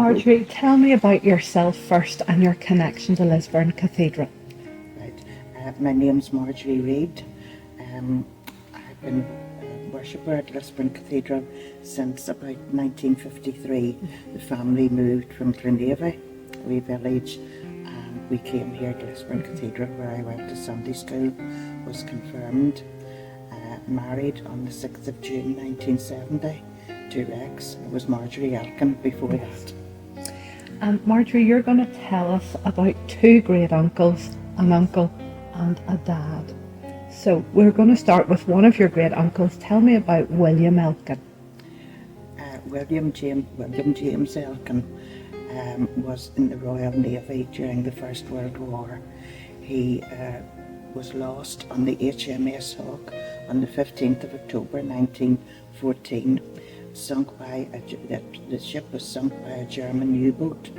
Marjorie, tell me about yourself first and your connection to Lisburn Cathedral. Right. My name's Marjorie Reid. I've been a worshipper at Lisburn Cathedral since about 1953. The family moved from Clonavy, a wee village, and we came here to Lisburn Cathedral, where I went to Sunday school, was confirmed, married on the 6th of June 1970 to Rex. It was Marjorie Elkin before that. And Marjorie, you're going to tell us about two great uncles, an uncle and a dad. So we're going to start with one of your great uncles. Tell me about William Elkin. William James Elkin was in the Royal Navy during the First World War. He was lost on the HMS Hawke on the 15th of October 1914. The ship was sunk by a German U-boat.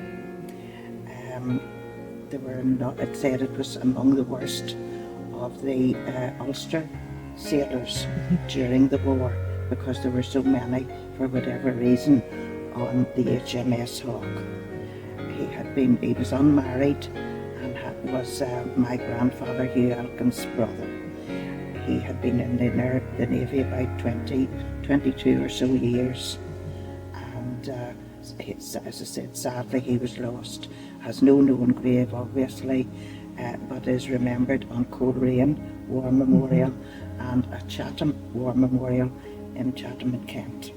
It said it was among the worst of the Ulster sailors during the war, because there were so many, for whatever reason, on the HMS Hawke. He was unmarried and was my grandfather Hugh Elkin's brother. He had been in the Navy about 22 or so years, and as I said, sadly he was lost. Has no known grave, obviously, but is remembered on Coleraine War Memorial and a Chatham War Memorial in Chatham in Kent.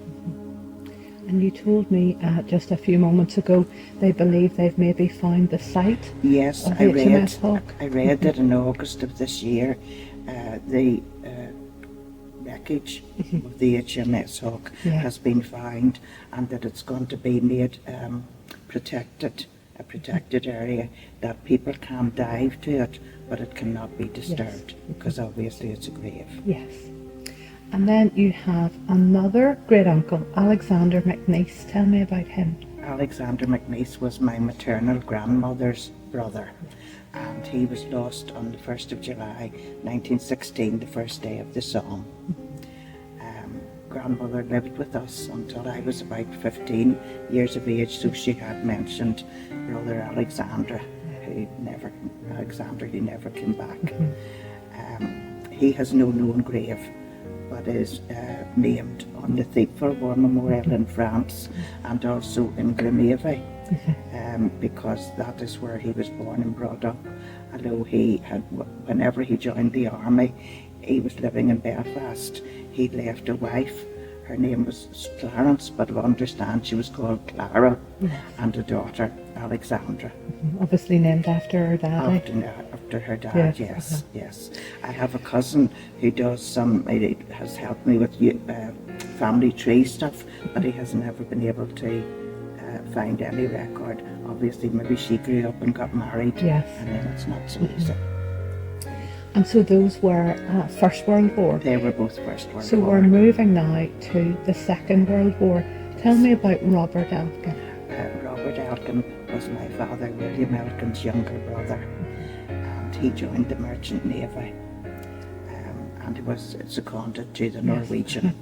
And you told me just a few moments ago they believe they've maybe found the site. Yes, of HMS Hawke. I read that in August of this year, the wreckage of the HMS Hawke has been found, and that it's going to be made a protected area, that people can dive to it, but it cannot be disturbed, because obviously it's a grave. Yes. And then you have another great uncle, Alexander McNeice. Tell me about him. Alexander McNeice was my maternal grandmother's brother, and he was lost on the 1st of July 1916, the first day of the Psalm. Grandmother lived with us until I was about 15 years of age, so she had mentioned brother Alexander, who never came back. He has no known grave, but is named on the Thiepval War Memorial in France, and also in Clonavy, because that is where he was born and brought up. Although whenever he joined the army, he was living in Belfast. He left a wife. Her name was Clarence, but I understand she was called Clara, and a daughter, Alexandra. Obviously named after her dad. After her dad, yes. I have a cousin who has helped me with family tree stuff, but he has never been able to find any record. Obviously, maybe she grew up and got married, and then it's not so easy. And so those were First World War? They were both First World War. So we're moving now to the Second World War. Tell me about Robert Elkin. Robert Elkin was my father, William Elkin's younger brother, and he joined the Merchant Navy, and he was seconded to the Norwegian.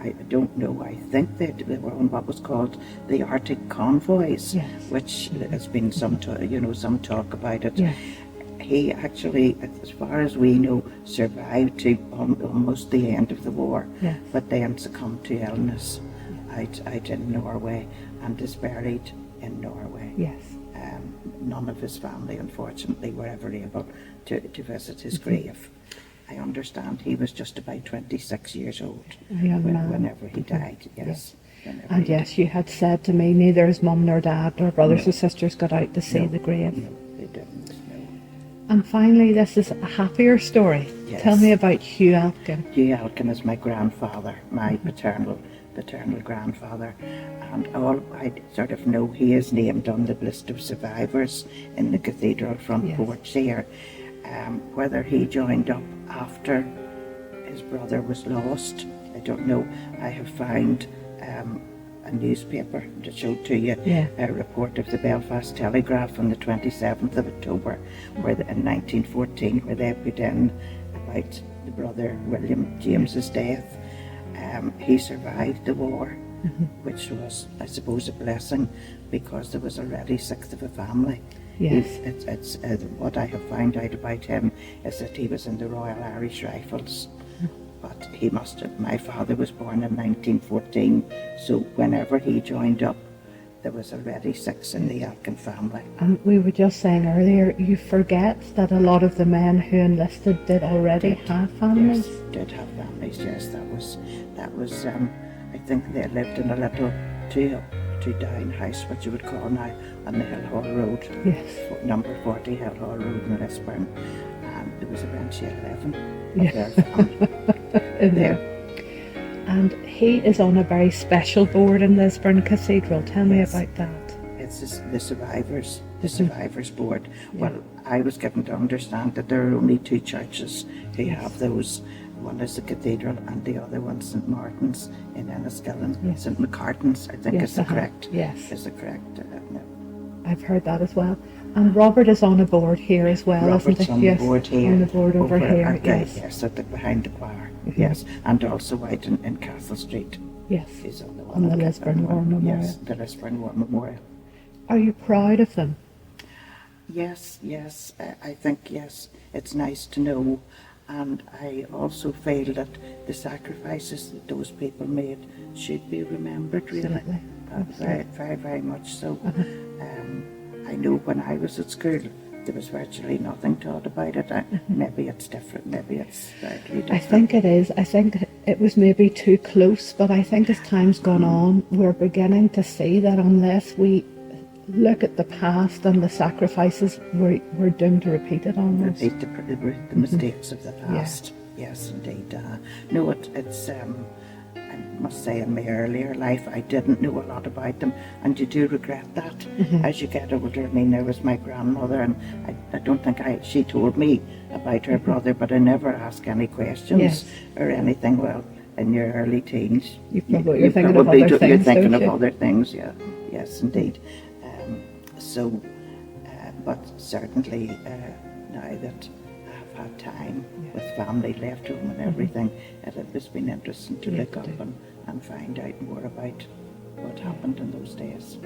I don't know, I think they were on what was called the Arctic convoys, which has been some talk about it. He actually, as far as we know, survived to almost the end of the war, but then succumbed to illness out in Norway, and is buried in Norway. None of his family, unfortunately, were ever able to visit his grave. I understand he was just about 26 years old whenever he died, And yes, you had said to me neither his mum nor dad nor brothers or sisters got out to see the grave. No, they didn't, no. And finally, this is a happier story. Tell me about Hugh Elkin. Hugh Elkin is my grandfather, my paternal grandfather, and all I sort of know, he is named on the list of survivors in the cathedral front porch here. Whether he joined up after his brother was lost, I don't know. I have found a newspaper to show to you, a report of the Belfast Telegraph on the 27th of October, in 1914, where they put in about the brother William James's death. He survived the war. which was, I suppose, a blessing because there was already 6 of a family. Yes. It's what I have found out about him is that he was in the Royal Irish Rifles, but he must have. My father was born in 1914, so whenever he joined up, there was already 6 in the Elkin family. And we were just saying earlier, you forget that a lot of the men who enlisted did already have families. Yes, did have families. Yes, that was. I think they lived in a little two-down house, what you would call now, on the Hill Hall Road. Yes. Number 40 Hill Hall Road in Lisburn, and there was eventually 11 Yeah. of their family In there. And he is on a very special board in Lisburn Cathedral. Tell me Yes. about that. It's the survivors board. Well, I was given to understand that there are only 2 churches who have those. One is the cathedral and the other one's St Martin's in Enniskillen. Yes. St Macartn's, I think, Yes, is the correct. Yes. Is the correct. No. I've heard that as well. And Robert is on a board here as well, Robert's isn't he? on Yes, the board here. on the board over here, at the- yes. Yes, at the, behind the choir. Yes, and also out in Castle Street. Yes. He's on the one. On the at Lisburn War one. Memorial. Yes, the Lisburn War Memorial. Are you proud of them? Yes, I think, yes, it's nice to know. And I also feel that the sacrifices that those people made should be remembered, really. Absolutely. Very, very, very much so. I know when I was at school, there was virtually nothing taught about it. Maybe it's different, maybe it's slightly different. I think it is. I think it was maybe too close, but I think as time's gone on, we're beginning to see that unless we look at the past and the sacrifices, we're doomed to repeat it almost. Repeat the mistakes of the past. Yes, indeed. No, it's. I must say, in my earlier life, I didn't know a lot about them, and you do regret that as you get older. I mean, there was my grandmother, and I don't think she told me about her brother, but I never asked any questions or anything. Well, in your early teens, You're thinking of other things, you're thinking don't of you? other things. Yeah, yes, indeed. But certainly now that I have had time with family left home and everything, it has been interesting to look up and find out more about what happened in those days.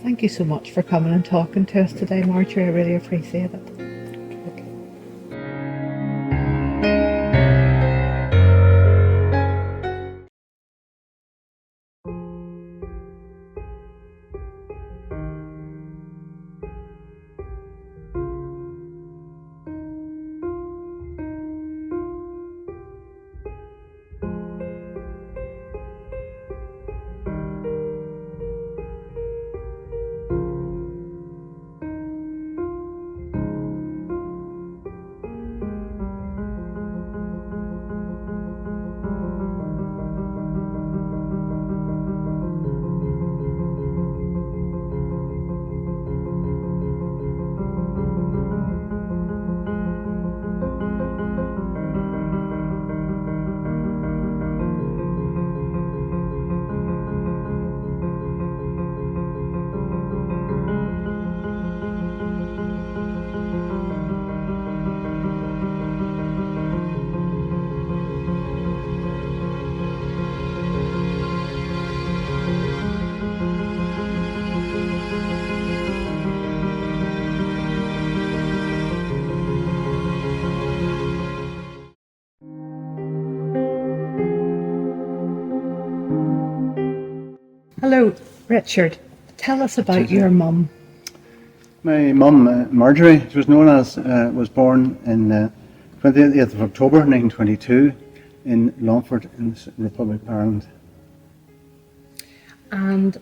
Thank you so much for coming and talking to us today, Marjorie. I really appreciate it. Hello, Richard. Tell us about your mum. My mum, Marjorie, she was known as, was born in 28th of October 1922 in Longford in the Republic of Ireland. And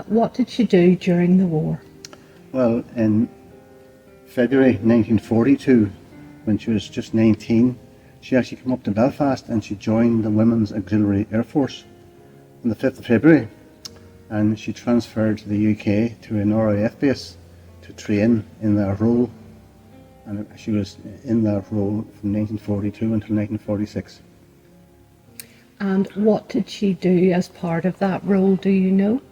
what did she do during the war? Well, in February 1942, when she was just 19, she actually came up to Belfast and she joined the Women's Auxiliary Air Force on the 5th of February. And she transferred to the UK to an RAF base to train in that role. And she was in that role from 1942 until 1946. And what did she do as part of that role, do you know?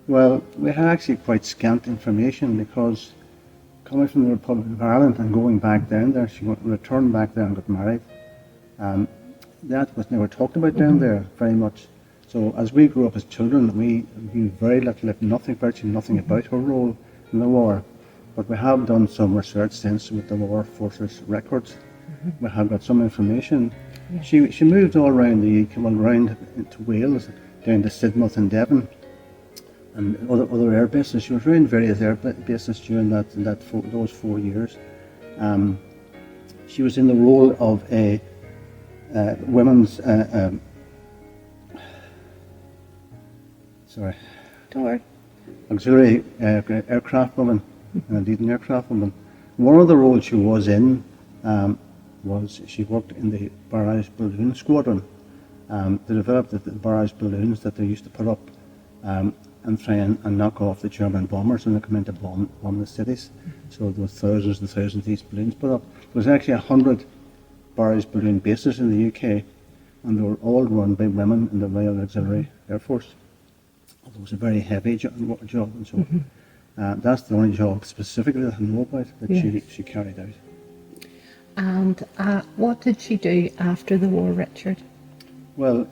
Well, we had actually quite scant information because coming from the Republic of Ireland and going back down there, she returned back there and got married. That was never talked about down there very much. So as we grew up as children, we knew very little, if nothing, virtually nothing about her role in the war. But we have done some research since with the War Forces records. We have got some information. She moved all around the UK, well, around into Wales, down to Sidmouth and Devon, and other air bases. She was around various air bases during those 4 years. She was in the role of a women's auxiliary aircraft woman, and indeed an aircraft woman. One of the roles she was in was she worked in the barrage balloon squadron. They developed the barrage balloons that they used to put up and try and knock off the German bombers when they come in to bomb the cities. So there were thousands and thousands of these balloons put up. There was actually 100 barrage balloon bases in the UK, and they were all run by women in the Royal Auxiliary Air Force. It was a very heavy job, and so that's the only job specifically that I know about that she carried out. And what did she do after the war, Richard? Well,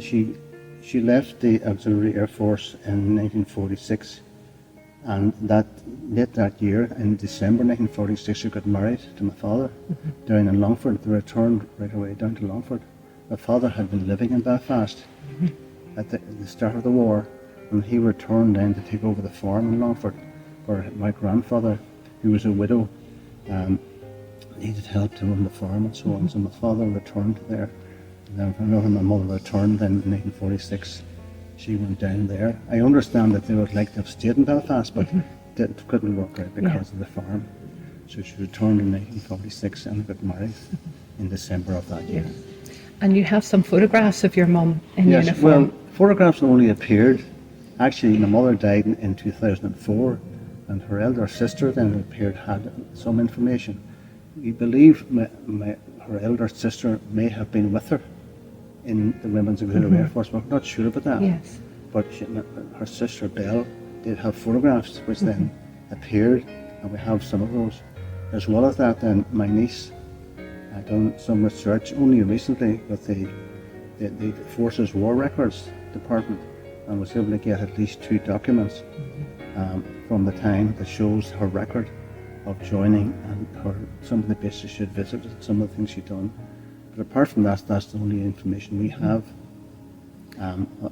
she left the Auxiliary Air Force in 1946, and late that year, in December 1946, she got married to my father down in Longford. They returned right away down to Longford. My father had been living in Belfast at the start of the war, and he returned then to take over the farm in Longford, where my grandfather, who was a widow, needed help to run the farm and so on. So my father returned there. And then whenever my mother returned then in 1946, she went down there. I understand that they would like to have stayed in Belfast, but it couldn't work out because of the farm. So she returned in 1946 and got married in December of that year. And you have some photographs of your mum in uniform. Well, photographs only appeared. Actually, my mother died in 2004, and her elder sister then appeared, had some information. We believe her elder sister may have been with her in the Women's Auxiliary Air Force. We're not sure about that. Yes. But her sister Belle did have photographs which then appeared, and we have some of those. As well as that, then my niece had done some research only recently with the Forces War Records Department, and was able to get at least 2 documents from the time that shows her record of joining and some of the bases she'd visited, some of the things she'd done. But apart from that, that's the only information we have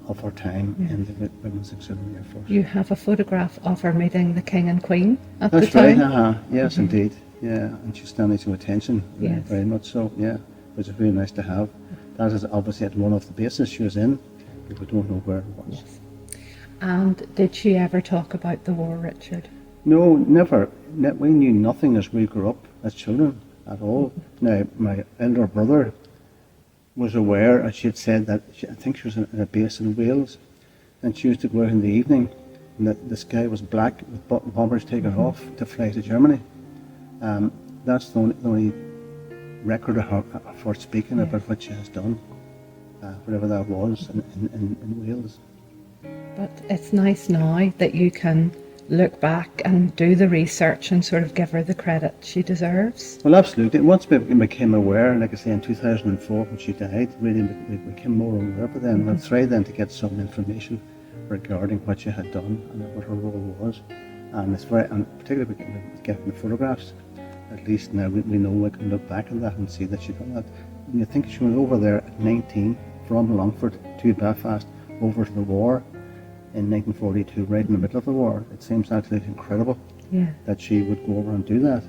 of her time in the Women's Auxiliary Air Force. You have a photograph of her meeting the King and Queen at That's the time? right, yes indeed. Yeah, and she's standing to attention, very much so, yeah, which is really nice to have. That is obviously at one of the bases she was in, but we don't know where it was. Yes. And did she ever talk about the war, Richard? No, never. We knew nothing as we grew up as children at all. Now, my elder brother was aware, and she had said that I think she was in a base in Wales, and she used to go out in the evening, and the sky was black with bombers taking off to fly to Germany. That's the only record of her for speaking about what she has done, whatever that was in Wales. But it's nice now that you can look back and do the research and sort of give her the credit she deserves. Well, absolutely. Once we became aware, like I say, in 2004 when she died, really we became more aware of it then. We tried then to get some information regarding what she had done and what her role was. And it's particularly getting the photographs. At least now we know we can look back on that and see that she done that. And you think she went over there at 19 from Longford to Belfast over to the war in 1942, right in the middle of the war. It seems actually incredible that she would go over and do that.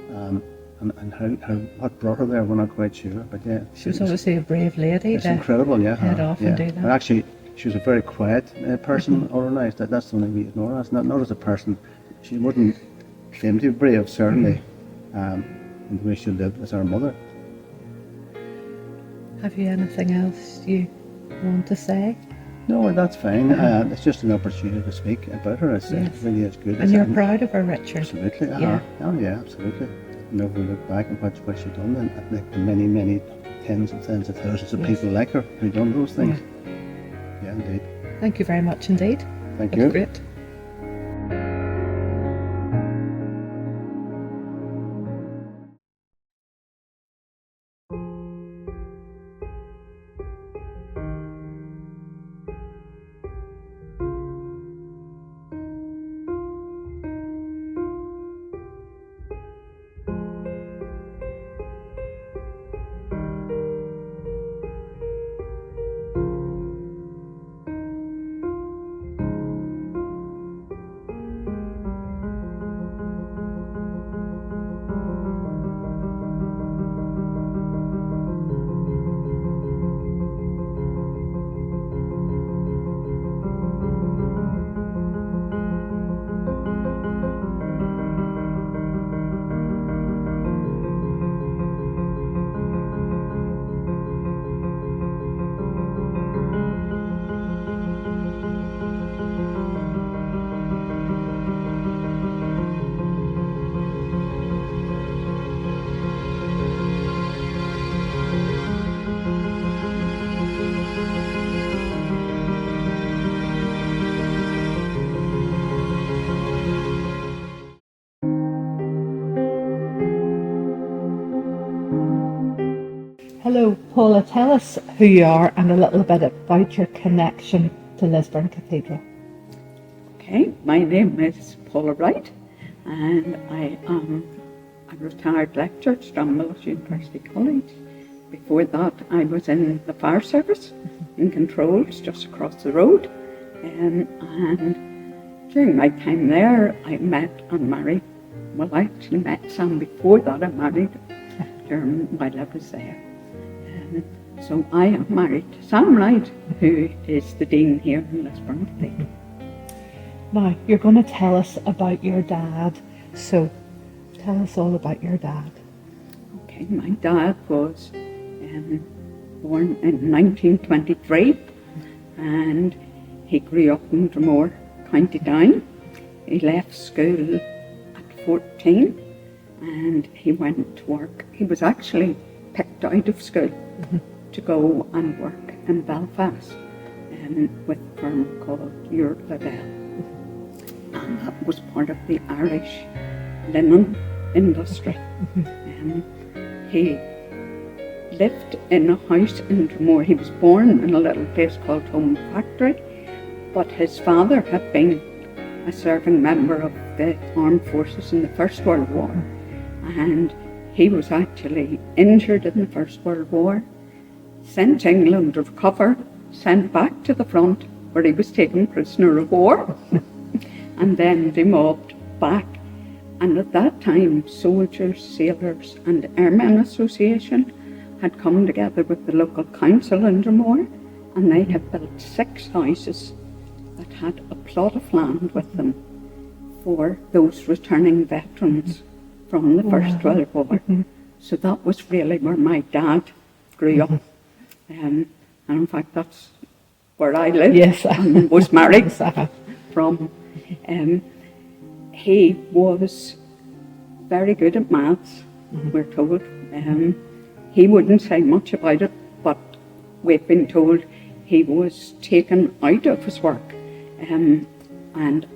And what brought her there, we're not quite sure. But yeah, She was obviously a brave lady. It's incredible, head off and do that. And actually, she was a very quiet person, otherwise. That's the only we ignore her. Not as a person. She wouldn't claim to be brave, certainly, in the way she lived as our mother. Have you anything else you want to say? No, that's fine. It's just an opportunity to speak about her. It really is good. And you're proud of her, Richard? Absolutely. Yeah. Oh, yeah, absolutely. And if we look back at what she done, and like the many tens and tens of thousands of people like her who done those things. Yeah, indeed. Thank you very much indeed. Thank That's you. great. Hello, Paula. Tell us who you are and a little bit about your connection to Lisburn Cathedral. Okay, my name is Paula Wright, and I am a retired lecturer at Stranmillis University College. Before that, I was in the fire service in controls just across the road, and during my time there, I met and married. Well, I actually met Sam before that. I married while I was there. So I am married to Sam Wright, who is the dean here in Lisburn Cathedral. Now, you're going to tell us about your dad. So, tell us all about your dad. Okay, my dad was born in 1923, and he grew up in Dromore, County Down. He left school at 14, and he went to work. He was actually picked out of school to go and work in Belfast with a firm called Liddell. And that was part of the Irish linen industry. He lived in a house in Dromore. He was born in a little place called Home Factory, but his father had been a serving member of the armed forces in the First World War, and he was actually injured in the First World War, sent to England to recover, sent back to the front where he was taken prisoner of war, and then demobbed back. And at that time, soldiers, sailors and Airmen Association had come together with the local council in Dromore, and they had built 6 houses that had a plot of land with them for those returning veterans from the First World War. So that was really where my dad grew up. And in fact, that's where I lived and was married from. He was very good at maths, we're told. He wouldn't say much about it, but we've been told he was taken out of his work and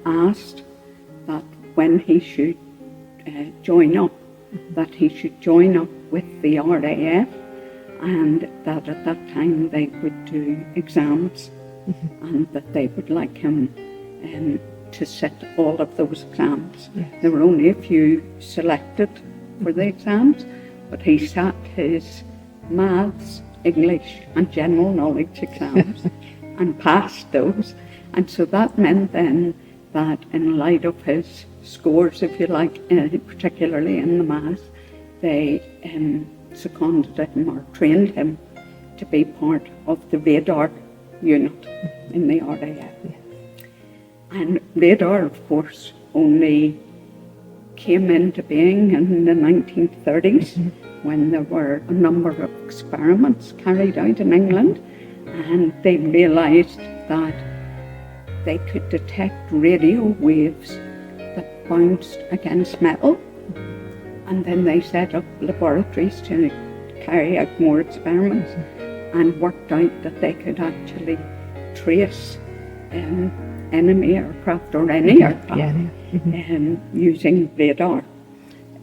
asked that when he should join up, that he should join up with the RAF, and that at that time they would do exams and that they would like him to sit all of those exams. There were only a few selected for the exams, but he sat his maths, English and general knowledge exams and passed those. And so that meant then that in light of his scores, if you like, particularly in the maths, they seconded him or trained him to be part of the radar unit in the RAF. And radar, of course, only came into being in the 1930s when there were a number of experiments carried out in England, and they realised that they could detect radio waves that bounced against metal, and then they set up laboratories to carry out more experiments and worked out that they could actually trace enemy aircraft or any aircraft using radar.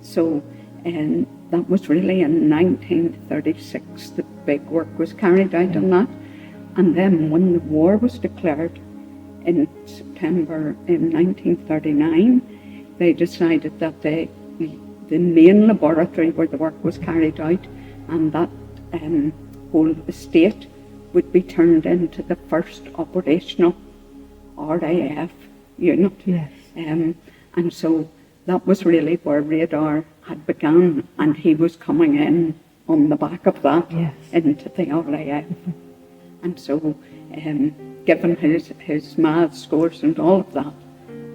So that was really in 1936 the big work was carried out on that. And then when the war was declared in September in 1939, they decided that the main laboratory where the work was carried out and that whole estate would be turned into the first operational RAF unit. And so that was really where radar had begun, and he was coming in on the back of that into the RAF. And so given his maths scores and all of that,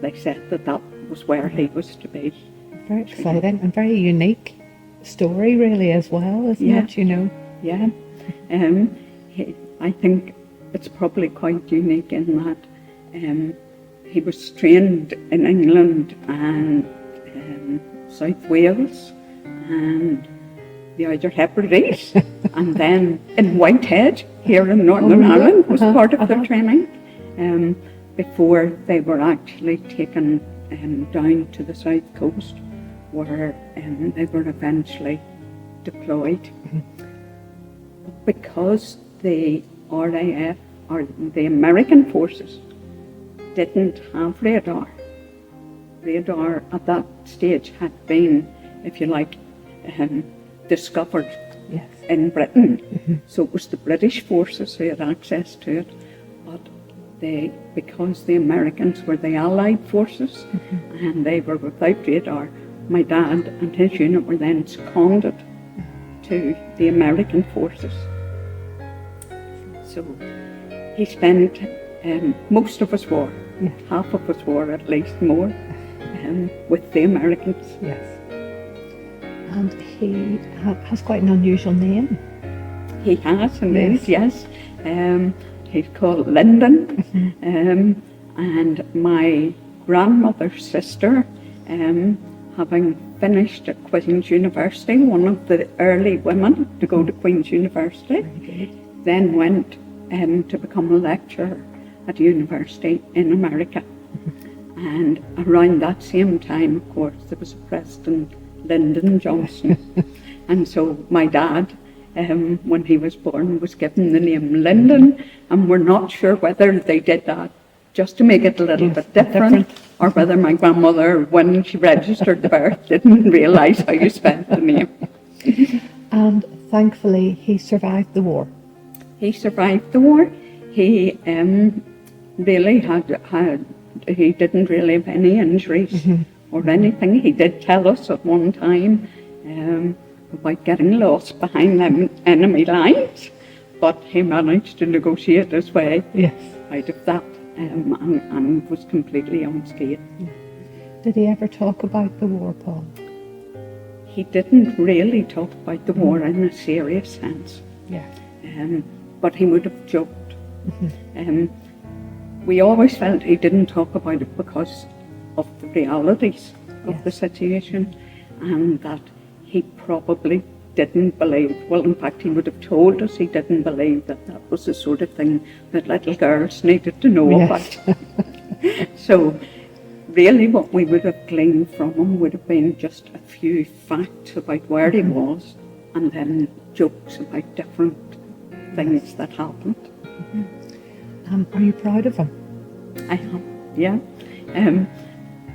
they said that that was where he was to be. Very exciting and very unique story really as well, isn't it, you know? Yeah. I think it's probably quite unique in that he was trained in England and South Wales and the Outer Hebrides and then in Whitehead here in Northern Ireland was part of their training before they were actually taken down to the south coast where they were eventually deployed. because the RAF, or the American forces, didn't have radar. Radar at that stage had been, if you like, discovered Yes. in Britain. So it was the British forces who had access to it, but because the Americans were the Allied forces and they were without radar, my dad and his unit were then seconded to the American forces. So he spent most of his war, half of his war at least more, with the Americans. Yes. And he has quite an unusual name. He has indeed, yes. He's called Lyndon. And my grandmother's sister, having finished at Queen's University, one of the early women to go to Queen's University, then went to become a lecturer at a university in America. And around that same time, of course, there was a President Lyndon Johnson. And so my dad, when he was born, was given the name Lyndon, and we're not sure whether they did that just to make it a little bit different, or whether my grandmother, when she registered the birth, didn't realise how you spelled the name. And thankfully, he survived the war. He survived the war. He really he didn't really have any injuries or anything. He did tell us at one time about getting lost behind them enemy lines, but he managed to negotiate his way out of that and was completely unscathed. Did he ever talk about the war, Paul? He didn't really talk about the war in a serious sense. But he would have joked. We always felt he didn't talk about it because of the realities of the situation, and that he probably didn't believe, well, in fact, he would have told us he didn't believe that that was the sort of thing that little girls needed to know about. So really what we would have gleaned from him would have been just a few facts about where he was, and then jokes about different things that happened. Are you proud of him? I am, yeah.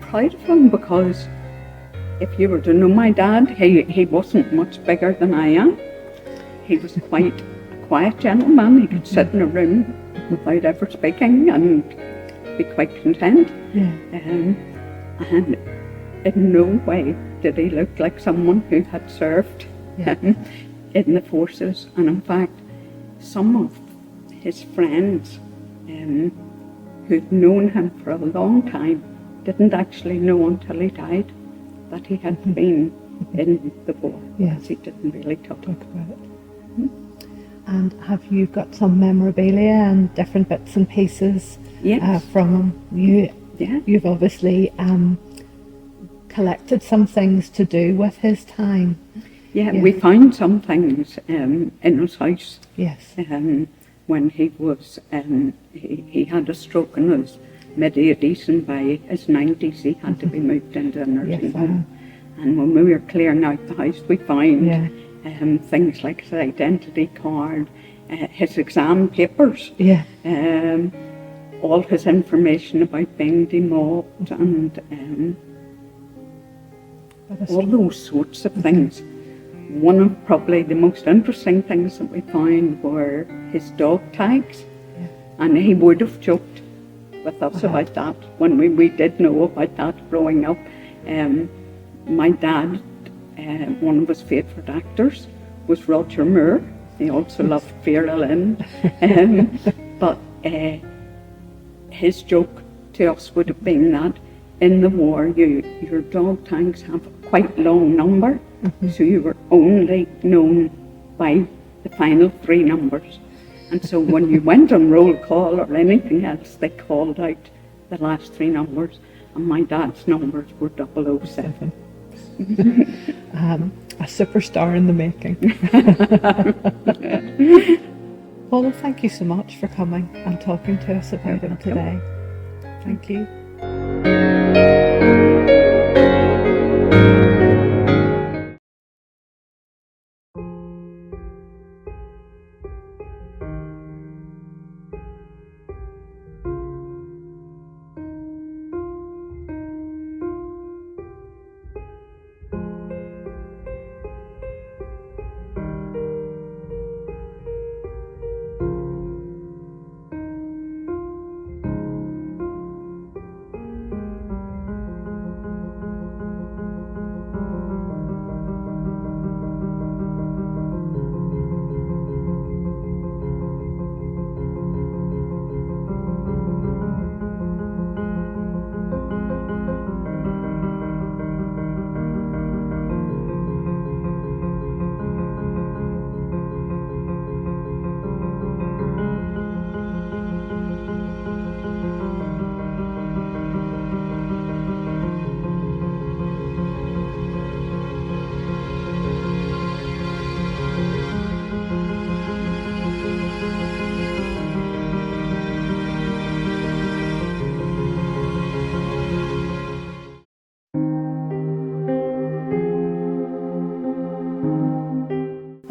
Proud of him because if you were to know my dad, he wasn't much bigger than I am. He was quite a quiet gentleman. He could sit in a room without ever speaking and be quite content. And in no way did he look like someone who had served in the forces. And in fact, some of his friends who'd known him for a long time didn't actually know until he died that he had been in the war, because he didn't really talk about it. And have you got some memorabilia and different bits and pieces from him? You've obviously collected some things to do with his time. We found some things in his house. When he was, he had a stroke in his mid-80s, and by his 90s he had to be moved into a nursing home. And when we were clearing out the house, we found things like his identity card, his exam papers, all his information about being demobbed, and all those sorts of things. One of probably the most interesting things that we found were his dog tags, and he would have joked with us about that when we did know about that growing up. My dad, one of his favourite actors was Roger Moore. He also loved Vera Lynn, but his joke to us would have been that in the war your dog tags have a quite long number, so you were only known by the final 3 numbers. And so when you went on roll call or anything else, they called out the last 3 numbers, and my dad's numbers were 007. A superstar in the making. Paul, thank you so much for coming and talking to us about him today. Thank you.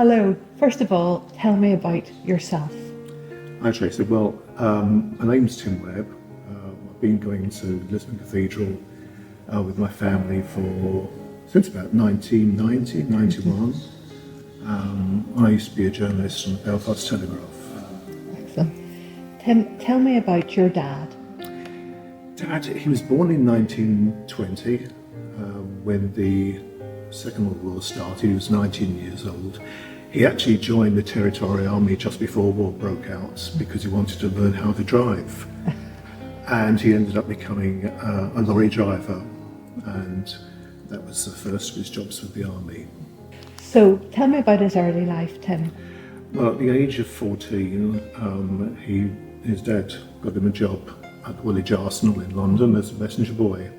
Hello. First of all, tell me about yourself. Hi Tracy, well, my name's Tim Webb. I've been going to Lisburn Cathedral with my family since about 1990, 91. I used to be a journalist on the Belfast Telegraph. Excellent. Tim, tell me about your dad. Dad, he was born in 1920 when the Second World War started. He was 19 years old. He actually joined the Territorial Army just before war broke out because he wanted to learn how to drive. And he ended up becoming a lorry driver, and that was the first of his jobs with the army. So tell me about his early life, Tim. Well, at the age of 14, his dad got him a job at Woolwich Arsenal in London as a messenger boy.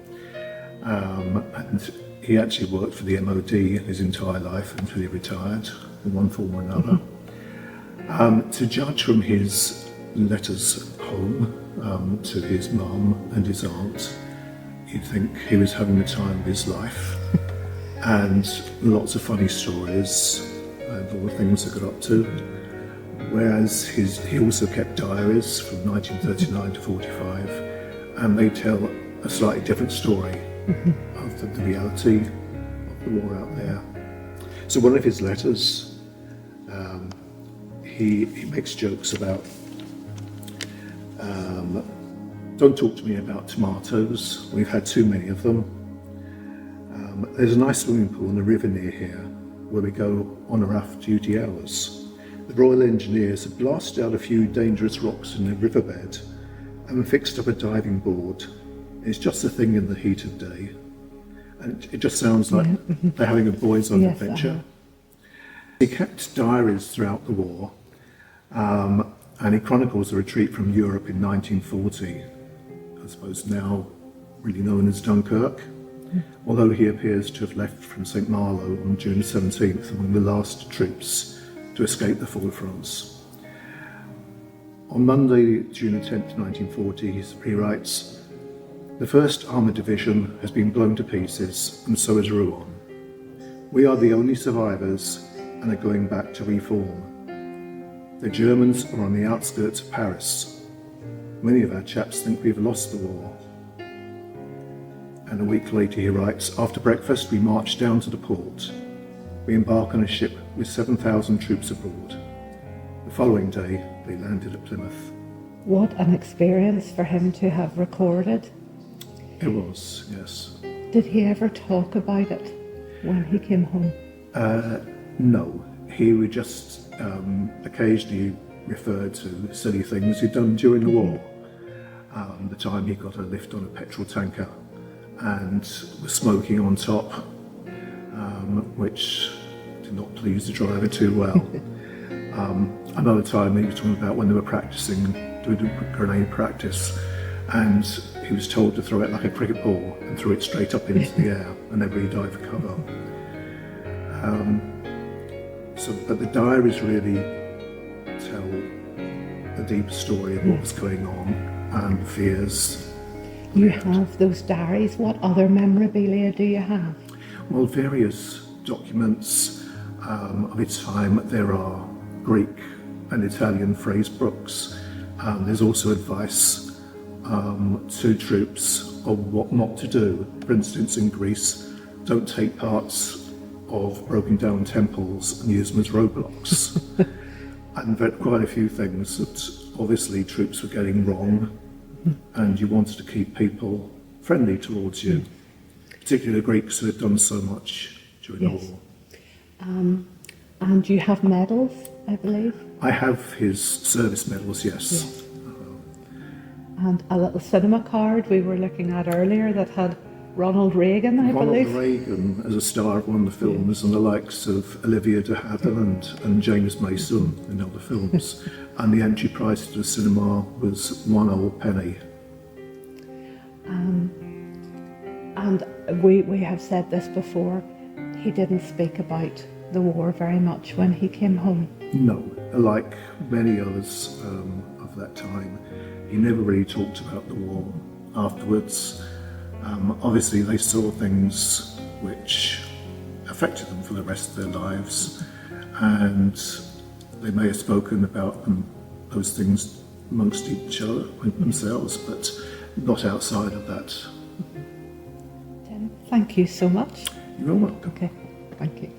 And he actually worked for the MOD his entire life until he retired in one form or another. To judge from his letters home to his mum and his aunt, you'd think he was having the time of his life. And lots of funny stories and all the things they got up to. Whereas he also kept diaries from 1939 to 45, and they tell a slightly different story of the reality of the war out there. So one of his letters, he makes jokes about, don't talk to me about tomatoes, we've had too many of them. There's a nice swimming pool in the river near here where we go on our off-duty hours. The Royal Engineers have blasted out a few dangerous rocks in the riverbed and fixed up a diving board. It's just a thing in the heat of day. And it just sounds like they're having a boys-on adventure. He kept diaries throughout the war, and he chronicles the retreat from Europe in 1940, I suppose now really known as Dunkirk, although he appears to have left from St. Malo on June 17th, among the last troops to escape the fall of France. On Monday, June 10th, 1940, he writes, "The 1st Armoured Division has been blown to pieces, and so is Rouen. We are the only survivors and are going back to reform. The Germans are on the outskirts of Paris. Many of our chaps think we've lost the war." And a week later he writes, "After breakfast we march down to the port. We embark on a ship with 7,000 troops aboard. The following day they landed at Plymouth." What an experience for him to have recorded. It was, yes. Did he ever talk about it when he came home? No, he would just occasionally refer to silly things he'd done during the war. The time he got a lift on a petrol tanker and was smoking on top, which did not please the driver too well. Another time he was talking about when they were practicing, doing a grenade practice, and he was told to throw it like a cricket ball and threw it straight up into the air, and everybody dived for cover. But the diaries really tell a deeper story of what was going on and the fears. You have those diaries. What other memorabilia do you have? Well, various documents of its time. There are Greek and Italian phrase books. There's also advice to troops of what not to do. For instance, in Greece, don't take parts of broken down temples and use them as roadblocks. And quite a few things that obviously troops were getting wrong, and you wanted to keep people friendly towards you, particularly the Greeks who had done so much during the war. And you have medals, I believe? I have his service medals, yes. And a little cinema card we were looking at earlier that had Ronald Reagan, I believe. Ronald Reagan as a star of one of the films, and the likes of Olivia de Havilland and James Mason in other films. And the entry price to the cinema was 1 old penny. And we have said this before, he didn't speak about the war very much when he came home. No, like many others of that time, he never really talked about the war afterwards. Obviously they saw things which affected them for the rest of their lives, and they may have spoken about those things amongst each other, themselves, but not outside of that. Tim, thank you so much. You're welcome. Okay, thank you.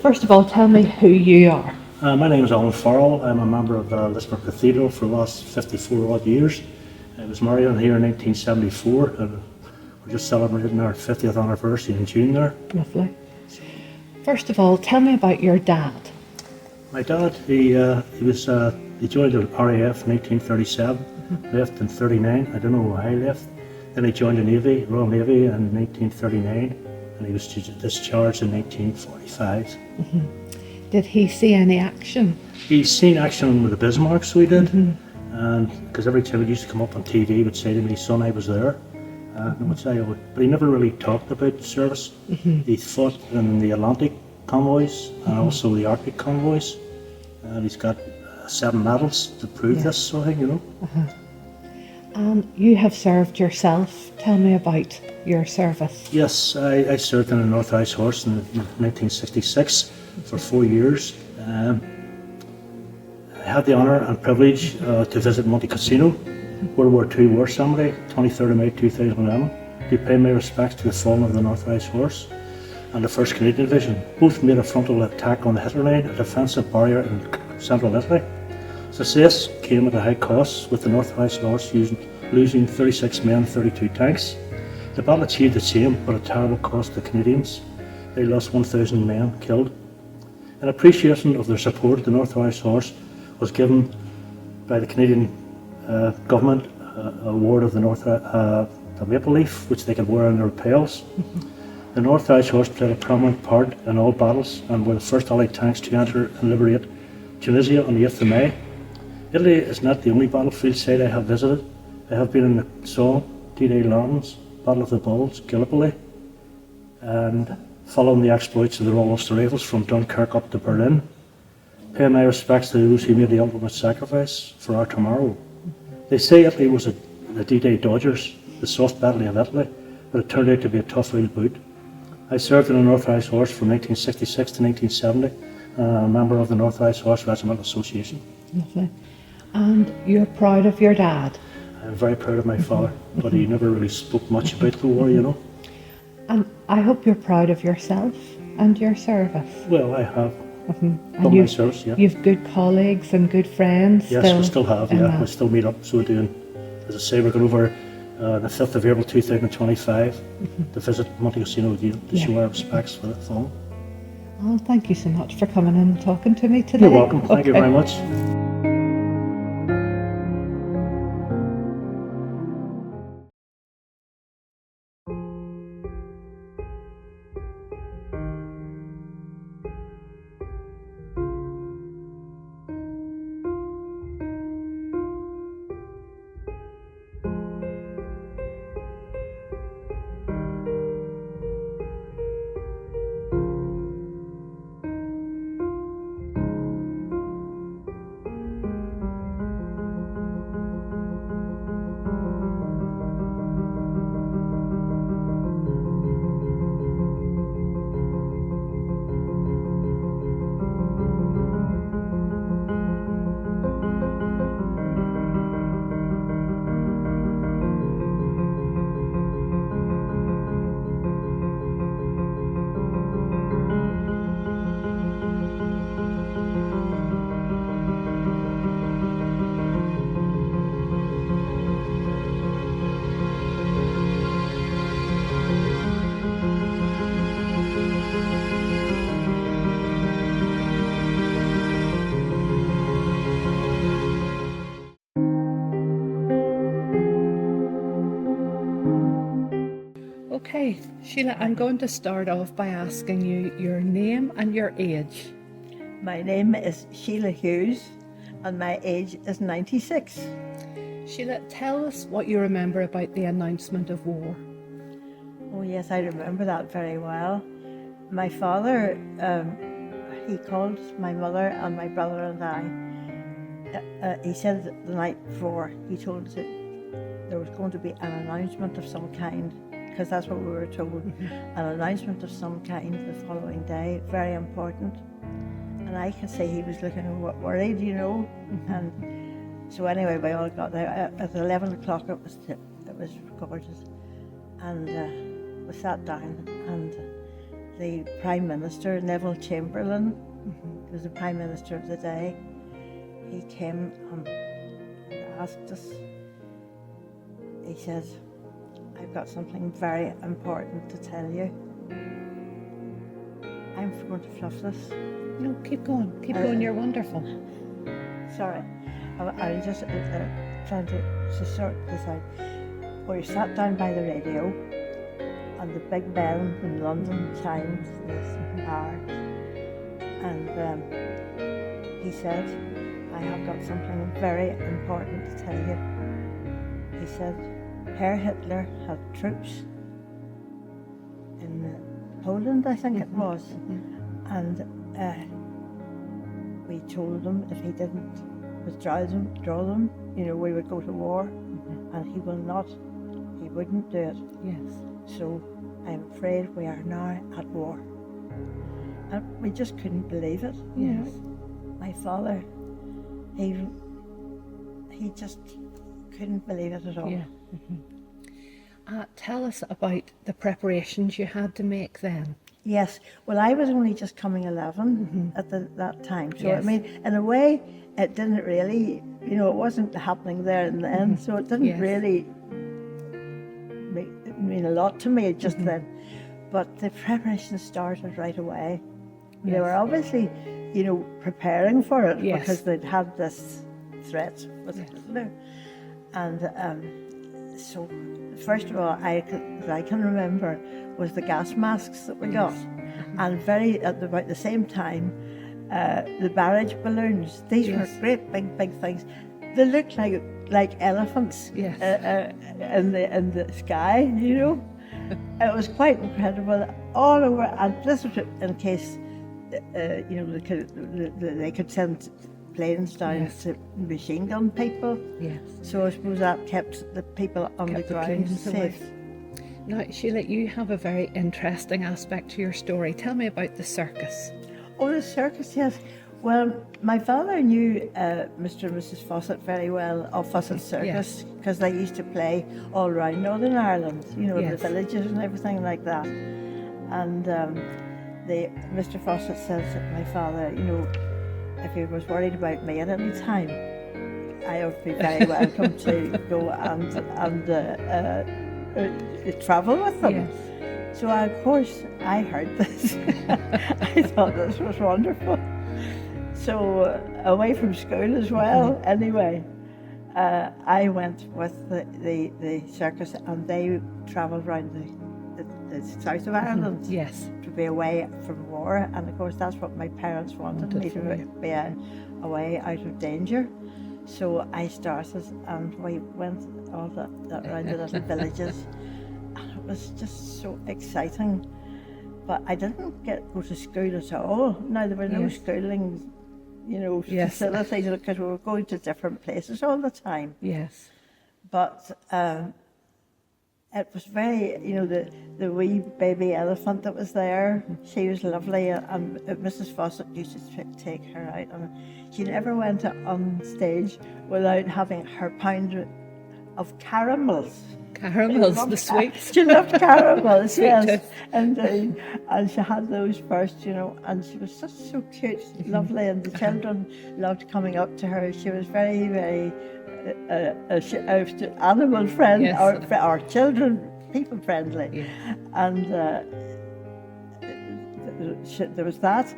First of all, tell me who you are. My name is Alan Farrell. I'm a member of Lisburn Cathedral for the last 54 odd years. I was married here in 1974 and we're just celebrating our 50th anniversary in June there. Lovely. First of all, tell me about your dad. My dad, he joined the RAF in 1937, left in 39. I don't know why he left. Then he joined the Navy, Royal Navy in 1939, and he was discharged in 1945. Did he see any action? He's seen action with the Bismarck, so he did. And because every time it used to come up on TV, he would say to me, "Son, I was there." But he never really talked about service. He fought in the Atlantic convoys and also the Arctic convoys. And he's got 7 medals to prove this sort of thing, you know. And you have served yourself. Tell me about your service. Yes, I served in the North Ice Horse in 1966 for 4 years. I had the honour and privilege to visit Monte Cassino, World War II War Cemetery, 23rd of May 2011, to pay my respects to the fallen of the North Ice Horse and the 1st Canadian Division. Both made a frontal attack on the Hitler Line, a defensive barrier in central Italy. Success came at a high cost, with the North Ice Horse losing 36 men and 32 tanks. The battle achieved the same, but at a terrible cost to the Canadians. They lost 1,000 men killed. In appreciation of their support, the North Ice Horse was given by the Canadian government award of the maple leaf, which they could wear on their lapels. The North Ice Horse played a prominent part in all battles and were the first Allied tanks to enter and liberate Tunisia on the 8th of May. Italy is not the only battlefield site I have visited. I have been in the Somme, D-Day Lawrence, Battle of the Bulge, Gallipoli, and following the exploits of the Royal Ulster Rifles from Dunkirk up to Berlin. Pay my respects to those who made the ultimate sacrifice for our tomorrow. They say Italy was the D-Day Dodgers, the soft battle of Italy, but it turned out to be a tough real boot. I served in the North Ice Horse from 1966 to 1970, a member of the North Ice Horse Regiment Association. Lovely. And you're proud of your dad? I'm very proud of my father, but he never really spoke much about the war, you know. And I hope you're proud of yourself and your service. Well, I have And done my service, yeah. You've good colleagues and good friends. Yes, we still have, yeah. We still meet up, so we're doing, as I say, we're going over the 5th of April 2025 to visit Monte Cassino again to show our respects for the fallen. Oh, thank you so much for coming in and talking to me today. You're welcome. Thank you very much. Okay, Sheila, I'm going to start off by asking you your name and your age. My name is Sheila Hughes and my age is 96. Sheila, tell us what you remember about the announcement of war. Oh yes, I remember that very well. My father, he called my mother and my brother and I. He said that the night before, he told us that there was going to be an announcement of some kind, because that's what we were told. An announcement of some kind the following day, very important. And I could say he was looking worried, you know. And so anyway, we all got there. At 11 o'clock it was recorded. And we sat down, and the Prime Minister, Neville Chamberlain, who was the Prime Minister of the day, he came and asked us. He said, I've got something very important to tell you. I'm going to fluff this. No, keep going, you're wonderful. Sorry, I was just trying to sort this out. We sat down by the radio, and the big bell in London chimed this hour, and he said, I have got something very important to tell you. He said, Herr Hitler had troops in Poland, I think it was, and we told him if he didn't withdraw them, you know, we would go to war, and he wouldn't do it. Yes. So I'm afraid we are now at war. And we just couldn't believe it. Yes. My father, he just couldn't believe it at all. Yeah. Tell us about the preparations you had to make then. Yes, well, I was only just coming 11 at that time. So, Yes. I mean, in a way, it didn't really, you know, it wasn't happening there and then, so it didn't Yes. really mean a lot to me just then. But the preparations started right away. They Yes. were obviously, you know, preparing for it Yes. because they'd had this threat with Yes. Hitler. And so, first of all, that I can remember was the gas masks that we got. And at about the same time, the barrage balloons. These Yes. were great big things. They looked like elephants Yes. in the sky, you know. It was quite incredible all over, and this was in case you know they could send planes down Yes. to machine gun people. Yes. So I suppose that kept the people on Kept the ground planes away. safe. Now, Sheila, you have a very interesting aspect to your story. Tell me about the circus. Oh, the circus, yes. Well, my father knew Mr. and Mrs. Fawcett very well of Fawcett Circus because they used to play all around Northern Ireland, you know, in the Yes. villages and everything like that. And Mr. Fawcett says that my father, you know, if he was worried about me at any time, I would be very welcome to go and travel with them. Yes. So of course I heard this. I thought this was wonderful. So away from school as well. Anyway, I went with the circus, and they travelled around the south of Ireland. Yes. To be away from war, and of course that's what my parents wanted me to be away out of danger. So I started, and we went all that around the little villages, and it was just so exciting. But I didn't go to school at all. Now there were no schooling, you know, facilities because we were going to different places all the time. Yes. But it was very, you know, the wee baby elephant that was there, she was lovely, and Mrs. Fawcett used to take her out, and she never went on stage without having her pound of caramels. Caramels, the sweets. She loved caramels, Sweet yes. tooth. And she had those first, you know, and she was just so cute, lovely, and the children loved coming up to her. She was very, very animal friendly, Yes. or children, people friendly. Yes. And there was that,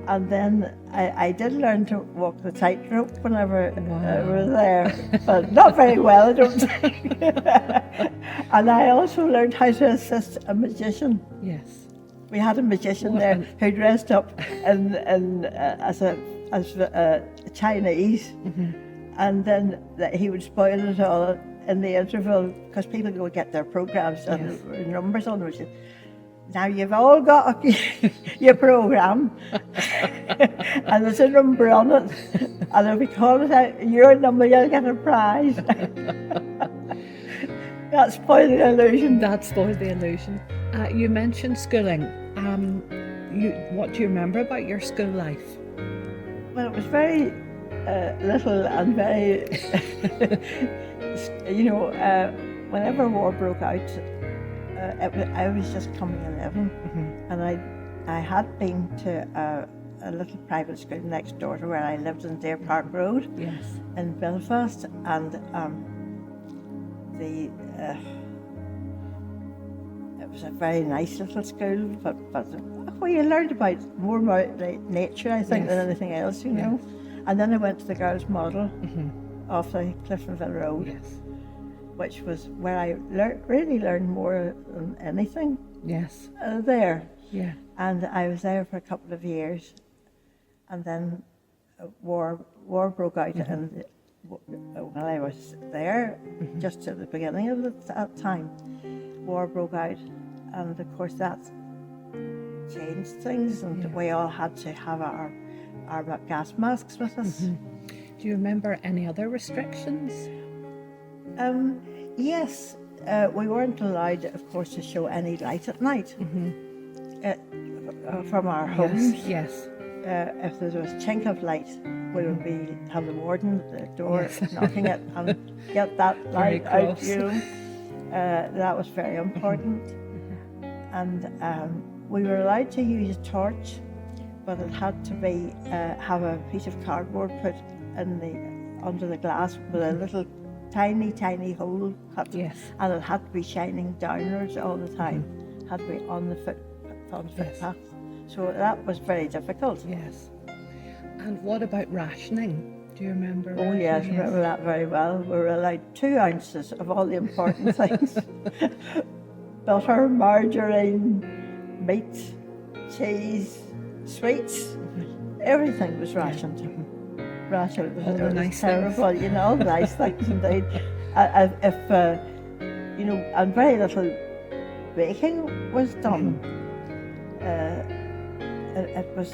and then I did learn to walk the tightrope whenever I was there, but not very well, I don't think. And I also learned how to assist a magician. Yes. We had a magician there who dressed up as Chinese, and then he would spoil it all in the interval because people would get their programs and numbers on them. Now you've all got your program, and there's a number on it, and if we call it out your number, you'll get a prize. That spoiled the illusion. That spoiled the illusion. You mentioned schooling. What do you remember about your school life? Well, it was very little and very, whenever war broke out, I was just coming 11, and I had been to a little private school next door to where I lived in Deer Park Road in Belfast, and it was a very nice little school, but you learned more about nature, I think, than anything else, you know. And then I went to the girls' model off the Cliftonville Road, which was where I really learned more than anything. Yes. There. Yeah. And I was there for a couple of years, and then war broke out, and while I was there, just at the beginning of that time, war broke out, and of course that changed things, and we all had to have our gas masks with us. Do you remember any other restrictions? Yes, we weren't allowed, of course, to show any light at night from our homes. Yes. If there was a chink of light, we would have the warden at the door knocking it and get that light out, you know. That was very important. And we were allowed to use a torch, but it had to be have a piece of cardboard put under the glass with a little tiny hole cut, and it had to be shining downwards all the time. Had to be on the footpath. So that was very difficult. Yes. And what about rationing? Do you remember? Oh yes, I remember that very well. We were allowed 2 ounces of all the important things. Butter, margarine, meat, cheese, sweets, everything was rationed. Rationed. All the nice terrible, things. You know, all the nice things indeed. And very little baking was done. It was.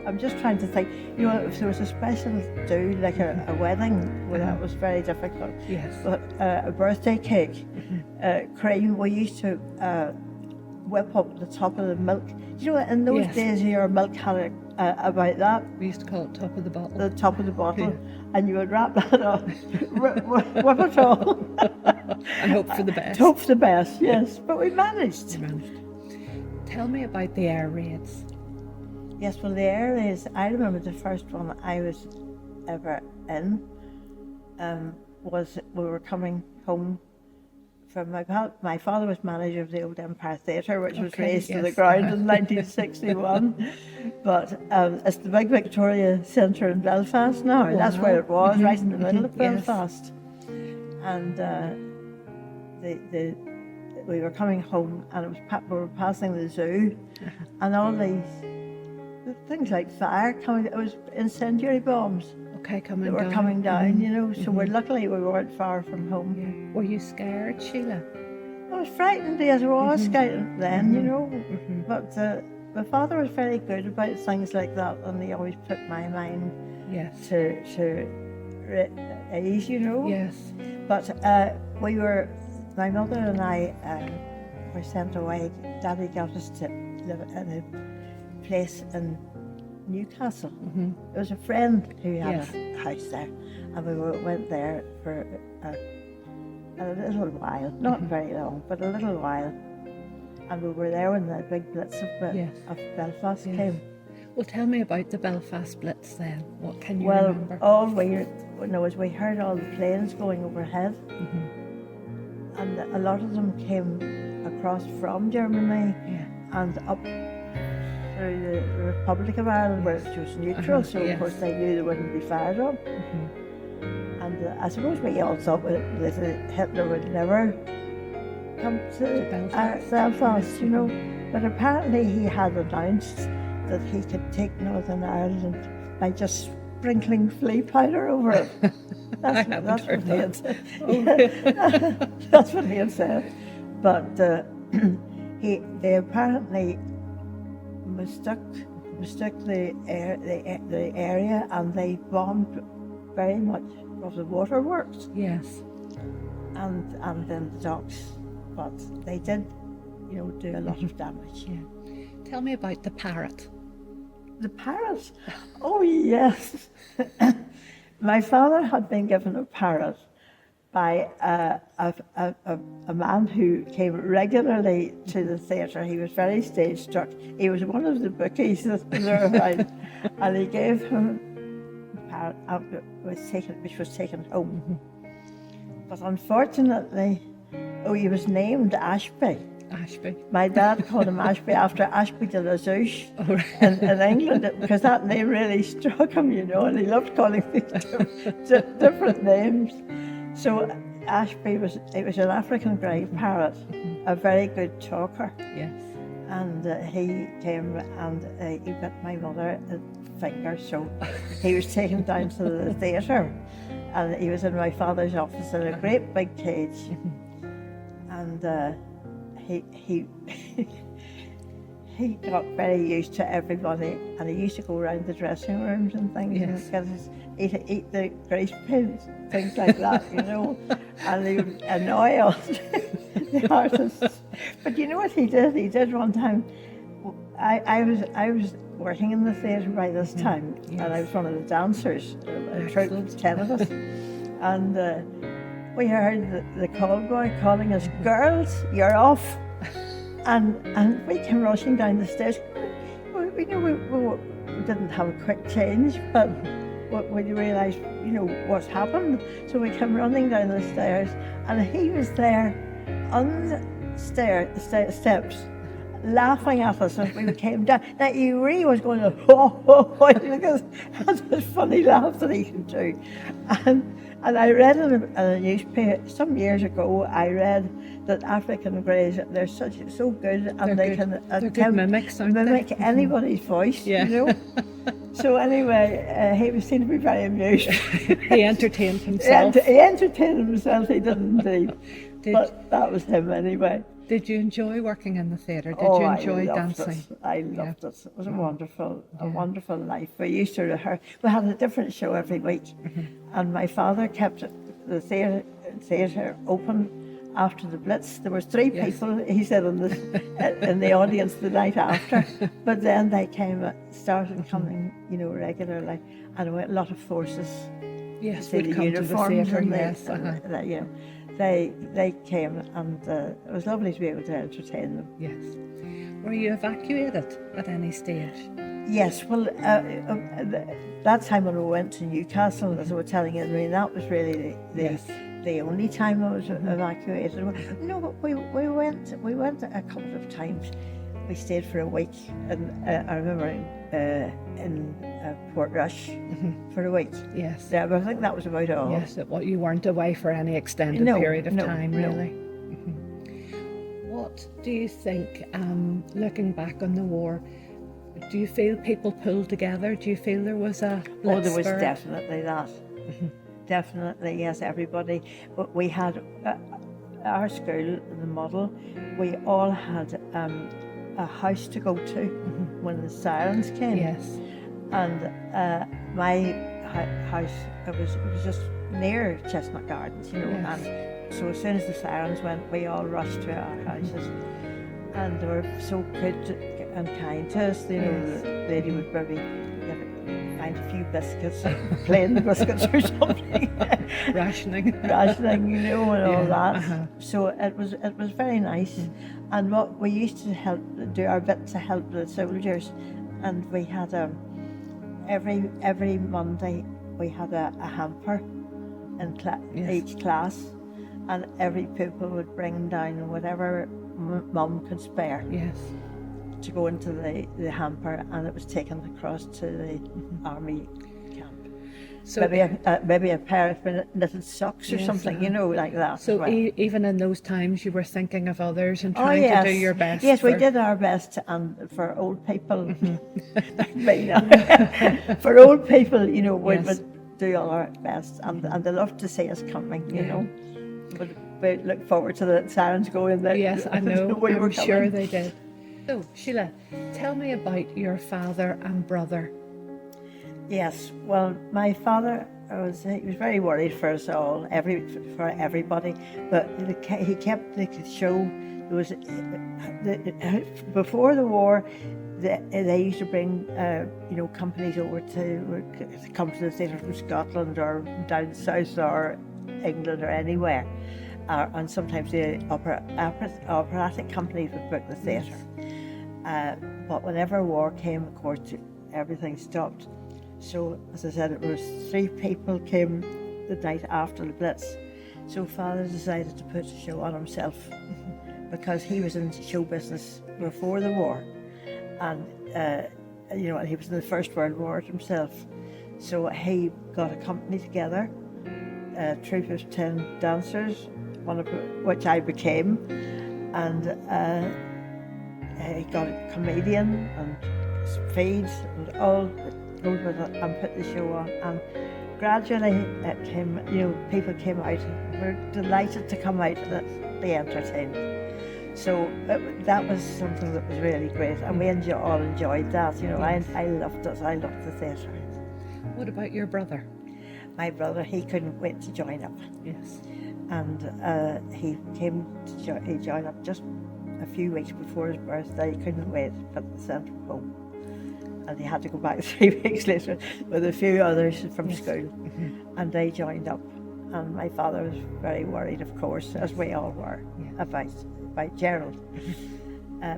I'm just trying to think. You know, if there was a special do, like a wedding, well, that was very difficult. Yes. But a birthday cake, cream, we used to whip up the top of the milk. You know, in those days, your milk had about that. We used to call it top of the bottle. The top of the bottle, and you would wrap that up, whip it all, and hope for the best. Hope for the best, yes. But we managed. Tell me about the air raids. Yes, well, the air raids, I remember the first one I was ever in was we were coming home from my father was manager of the old Empire Theatre, which was razed to the ground in 1961. But it's the big Victoria Centre in Belfast now. Wow. That's where it was, right in the middle of Belfast. And we were coming home, and we were passing the zoo, and all these things like fire coming. It was incendiary bombs. Coming down. Were coming down, you know. So luckily we weren't far from home. Yeah. Were you scared, Sheila? I was frightened as I was scared then, you know. But my father was very good about things like that, and he always put my mind to ease, you know. Yes. But my mother and I were sent away. Daddy got us to live in a place in Newcastle. It was a friend who had a house there, and we went there for a little while, not very long, but a little while. And we were there when the big blitz of Belfast came. Well, tell me about the Belfast blitz then. What can you remember? All we know is we heard all the planes going overhead, and a lot of them came across from Germany. and up through the Republic of Ireland, where it was neutral, so of course they knew they wouldn't be fired on. And I suppose we all thought that Hitler would never come to Belfast, you know. But apparently he had announced that he could take Northern Ireland by just sprinkling flea powder over it. That's what he had said. That's what he had said. But they apparently mistook the area, and they bombed very much of the waterworks. Yes. And then the docks. But they did, you know, do a lot of damage. Yeah. Tell me about the parrot. The parrot? Oh, yes. My father had been given a parrot by a man who came regularly to the theatre. He was very stage struck. He was one of the bookies that was around, and he gave him a parrot which was taken home. But unfortunately, he was named Ashby. Ashby. My dad called him Ashby after Ashby de la Zouch in England, because that name really struck him, you know, and he loved calling things different names. So Ashby was an African grey parrot, a very good talker. Yes. And he came and he bit my mother a finger, so he was taken down to the theatre, and he was in my father's office in a great big cage. And he got very used to everybody, and he used to go around the dressing rooms and things, and eat the grease pins, things like that, you know, and he would annoy us, the artists. But you know what he did? He did one time. I was working in the theatre by this time, and I was one of the dancers, a troupe of 10 of us, and we heard the call boy calling us, "Girls, you're off." And we came rushing down the stairs. We knew we didn't have a quick change, but when you realise, you know, what's happened. So we came running down the stairs, and he was there on the steps, laughing at us as we came down. Now, he really was going, because that's a funny laugh that he could do. And I read in a newspaper some years ago, I read that African greys, they're so good, and they can mimic anybody's voice, you know. So anyway, he seemed to be very amused. He entertained himself. He entertained himself, he did indeed. But that was him anyway. Did you enjoy working in the theatre? Did you enjoy dancing? I loved it. It was a wonderful life. We used to rehearse. We had a different show every week, and my father kept the theatre open after the Blitz. There was 3 people, he said, in the audience the night after, but then they started coming, you know, regularly, and a lot of forces. Yes, the would come uniforms to the theatre. and you know. They came, and it was lovely to be able to entertain them. Yes. Were you evacuated at any stage? Yes, well, that time when we went to Newcastle, as I was telling you, I mean, that was really the only time I was evacuated. No, but we went a couple of times. We stayed for a week, and I remember in Portrush for a week. Yes. Yeah, but I think that was about all. Yes, you weren't away for any extended period of time, really. What do you think, looking back on the war, do you feel people pulled together? Do you feel there was a there was spirit? Definitely that. Definitely, yes, everybody. But we had, our school, the model, we all had a house to go to when the sirens came. Yes. And my house, it was just near Chestnut Gardens, you know, and so as soon as the sirens went, we all rushed to our houses, and they were so good and kind to us. You know, the lady would maybe find a few biscuits, plain biscuits or something. Rationing, you know, and all that. So it was very nice. And what we used to do our bit to help the soldiers, and we had every Monday we had a hamper in each class, and every pupil would bring down whatever mum could spare. Yes. to go into the hamper, and it was taken across to the army camp. So Maybe a pair of knitted socks or Yes, something, you know, like that. So as well. even in those times, you were thinking of others and trying to do your best. Yes, we for- did our best, and for old people, for old people, you know, we Yes. would do all our best, and they loved to see us coming, you know. But we look forward to the sirens going. That Yes, I know. we were I'm sure coming. they did. So, Sheila, tell me about your father and brother. Yes, well, my father he was very worried for us all, for everybody. But he kept the show. There was before the war, they used to bring companies over to come to the theatre from Scotland or down south or England or anywhere, and sometimes the operatic companies would book the theatre. But whenever war came, of course, everything stopped. So, as I said, it was 3 people came the night after the Blitz. So Father decided to put a show on himself because he was in show business before the war, and he was in the First World War himself. So he got a company together, a troupe of 10 dancers, one of which I became, and he got a comedian and feeds and all goes with it, and put the show on. And gradually it came, people came out and were delighted to come out and be entertained. So that was something that was really great, and we all enjoyed that. I loved it. I loved the theatre. What about your brother? My brother, he couldn't wait to join up. Yes. And he came to he joined up just a few weeks before his birthday. He couldn't wait, but sent him home. And he had to go back 3 weeks later with a few others from school. And they joined up. And my father was very worried, of course, as we all were, about Gerald.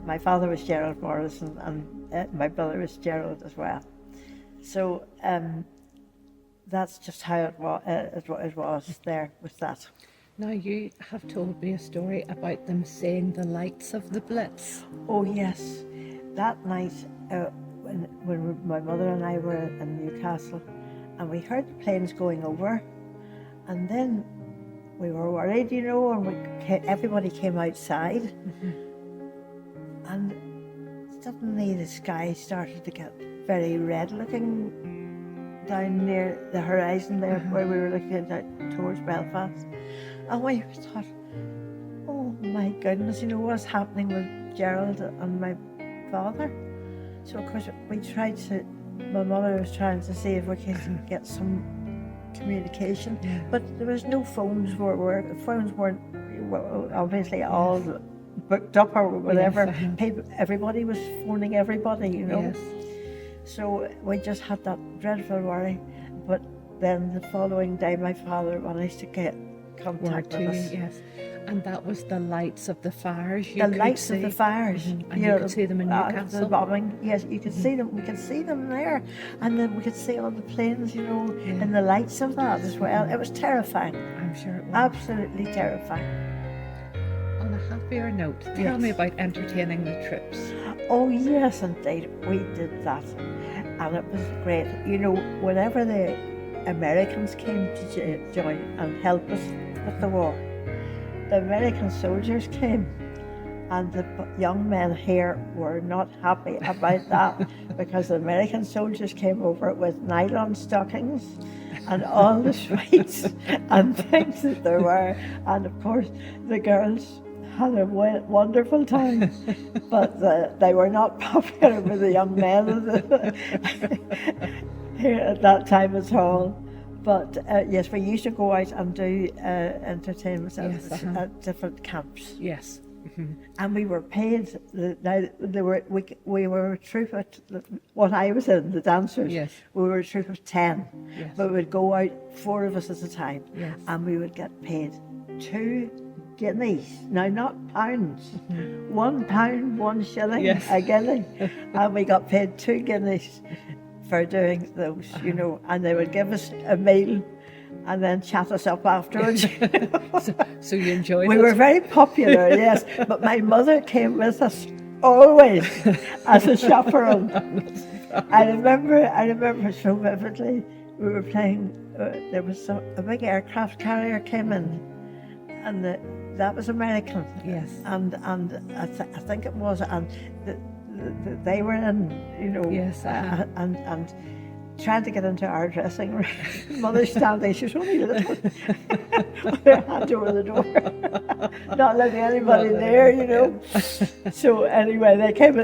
My father was Gerald Morrison, and my brother was Gerald as well. So that's just how it was there with that. Now, you have told me a story about them seeing the lights of the Blitz. Oh yes, that night when my mother and I were in Newcastle, and we heard the planes going over, and then we were worried, and everybody came outside, and suddenly the sky started to get very red looking down near the horizon there, where we were looking out towards Belfast. And we thought, oh my goodness, what's happening with Gerald and my father? So of course my mother was trying to see if we could get some communication, but there was no phones. Phones weren't obviously all booked up or whatever. Everybody was phoning everybody, Yes. So we just had that dreadful worry. But then the following day, my father managed to get contact with us. Yes. And that was the lights of the fires. The lights of the fires. And you could see them in Newcastle. The bombing, yes, you could see them. We could see them there, and then we could see all the planes, and the lights of that as well. It was terrifying. I'm sure it was. Absolutely terrifying. On a happier note, tell me about entertaining the troops. Oh yes, indeed, we did that, and it was great. Whenever the Americans came to join and help us with the war, the American soldiers came, and the young men here were not happy about that because the American soldiers came over with nylon stockings and all the sweets and things that there were, and of course the girls had a wonderful time, but they were not popular with the young men here at that time at all. But yes, we used to go out and do entertainments at different camps. Yes. And we were paid. We were a troupe of what I was in, the dancers. Yes. We were a troupe of 10. Yes. But we would go out, 4 of us at a time. Yes. And we would get paid 2 guineas. Now, not pounds. £1, 1 shilling, Yes. a guinea. And we got paid 2 guineas for doing those, and they would give us a meal and then chat us up afterwards. So you enjoyed it? We were very popular, yes, but my mother came with us always as a chaperone. I remember so vividly. We were playing. There was a big aircraft carrier came in, and that was American. Yes. And I think it was, and they were in, you know. Yes. And trying to get into our dressing room. Mother standing, she was only little, with her hand over the door, not letting anybody there, you know. So anyway,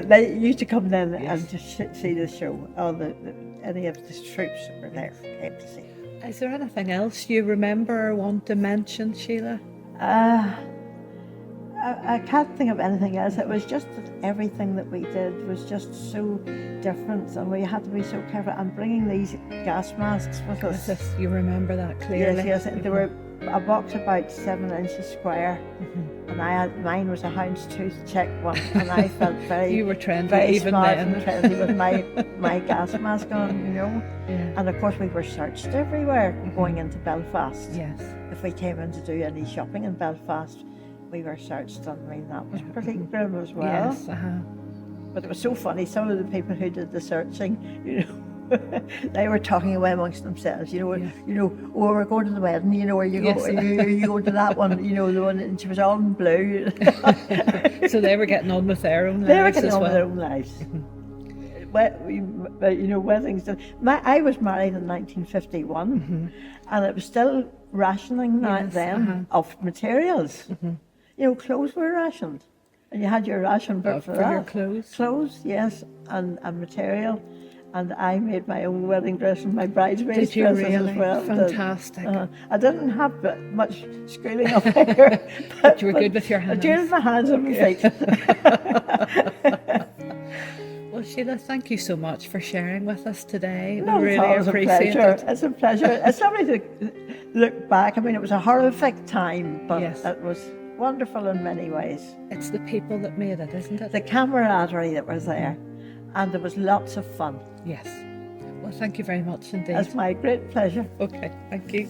they used to come in and just see the show. Any of the troops that were there came to see. Is there anything else you remember or want to mention, Sheila? I can't think of anything else. It was just that everything that we did was just so different, and we had to be so careful. And bringing these gas masks with us. Yes, you remember that clearly. Yes, they were a box about 7 inches square, and mine was a houndstooth check one, and I felt very You were trendy very even smart then. and trendy with my gas mask on, you know. Yeah. And of course we were searched everywhere going into Belfast. Yes. If we came in to do any shopping in Belfast, we were searched, and I mean that was pretty grim as well. Yes. But it was so funny. Some of the people who did the searching, you know, they were talking away amongst themselves. You know, oh, we're going to the wedding. You know, are you going to that one? You know, the one, and she was all in blue. So they were getting on with their own lives. They were getting as on well. with their own lives. You know, weddings. I was married in 1951, and it was still rationing then of materials. You know, clothes were rationed. And you had your ration book for that. your clothes? Clothes, yes, and material. And I made my own wedding dress and my bridesmaids' Did you dresses really? as well. Fantastic. I didn't have much schooling up there. But you were good with your hands. I did with my hands and my feet. Well, Sheila, thank you so much for sharing with us today. No, we really it's appreciate a pleasure. it. It's a pleasure. It's lovely to look back. I mean, it was a horrific time, but it was wonderful in many ways. It's the people that made it, isn't it? The camaraderie that was there, and there was lots of fun. Yes. Well, thank you very much indeed. It's my great pleasure. Okay, thank you.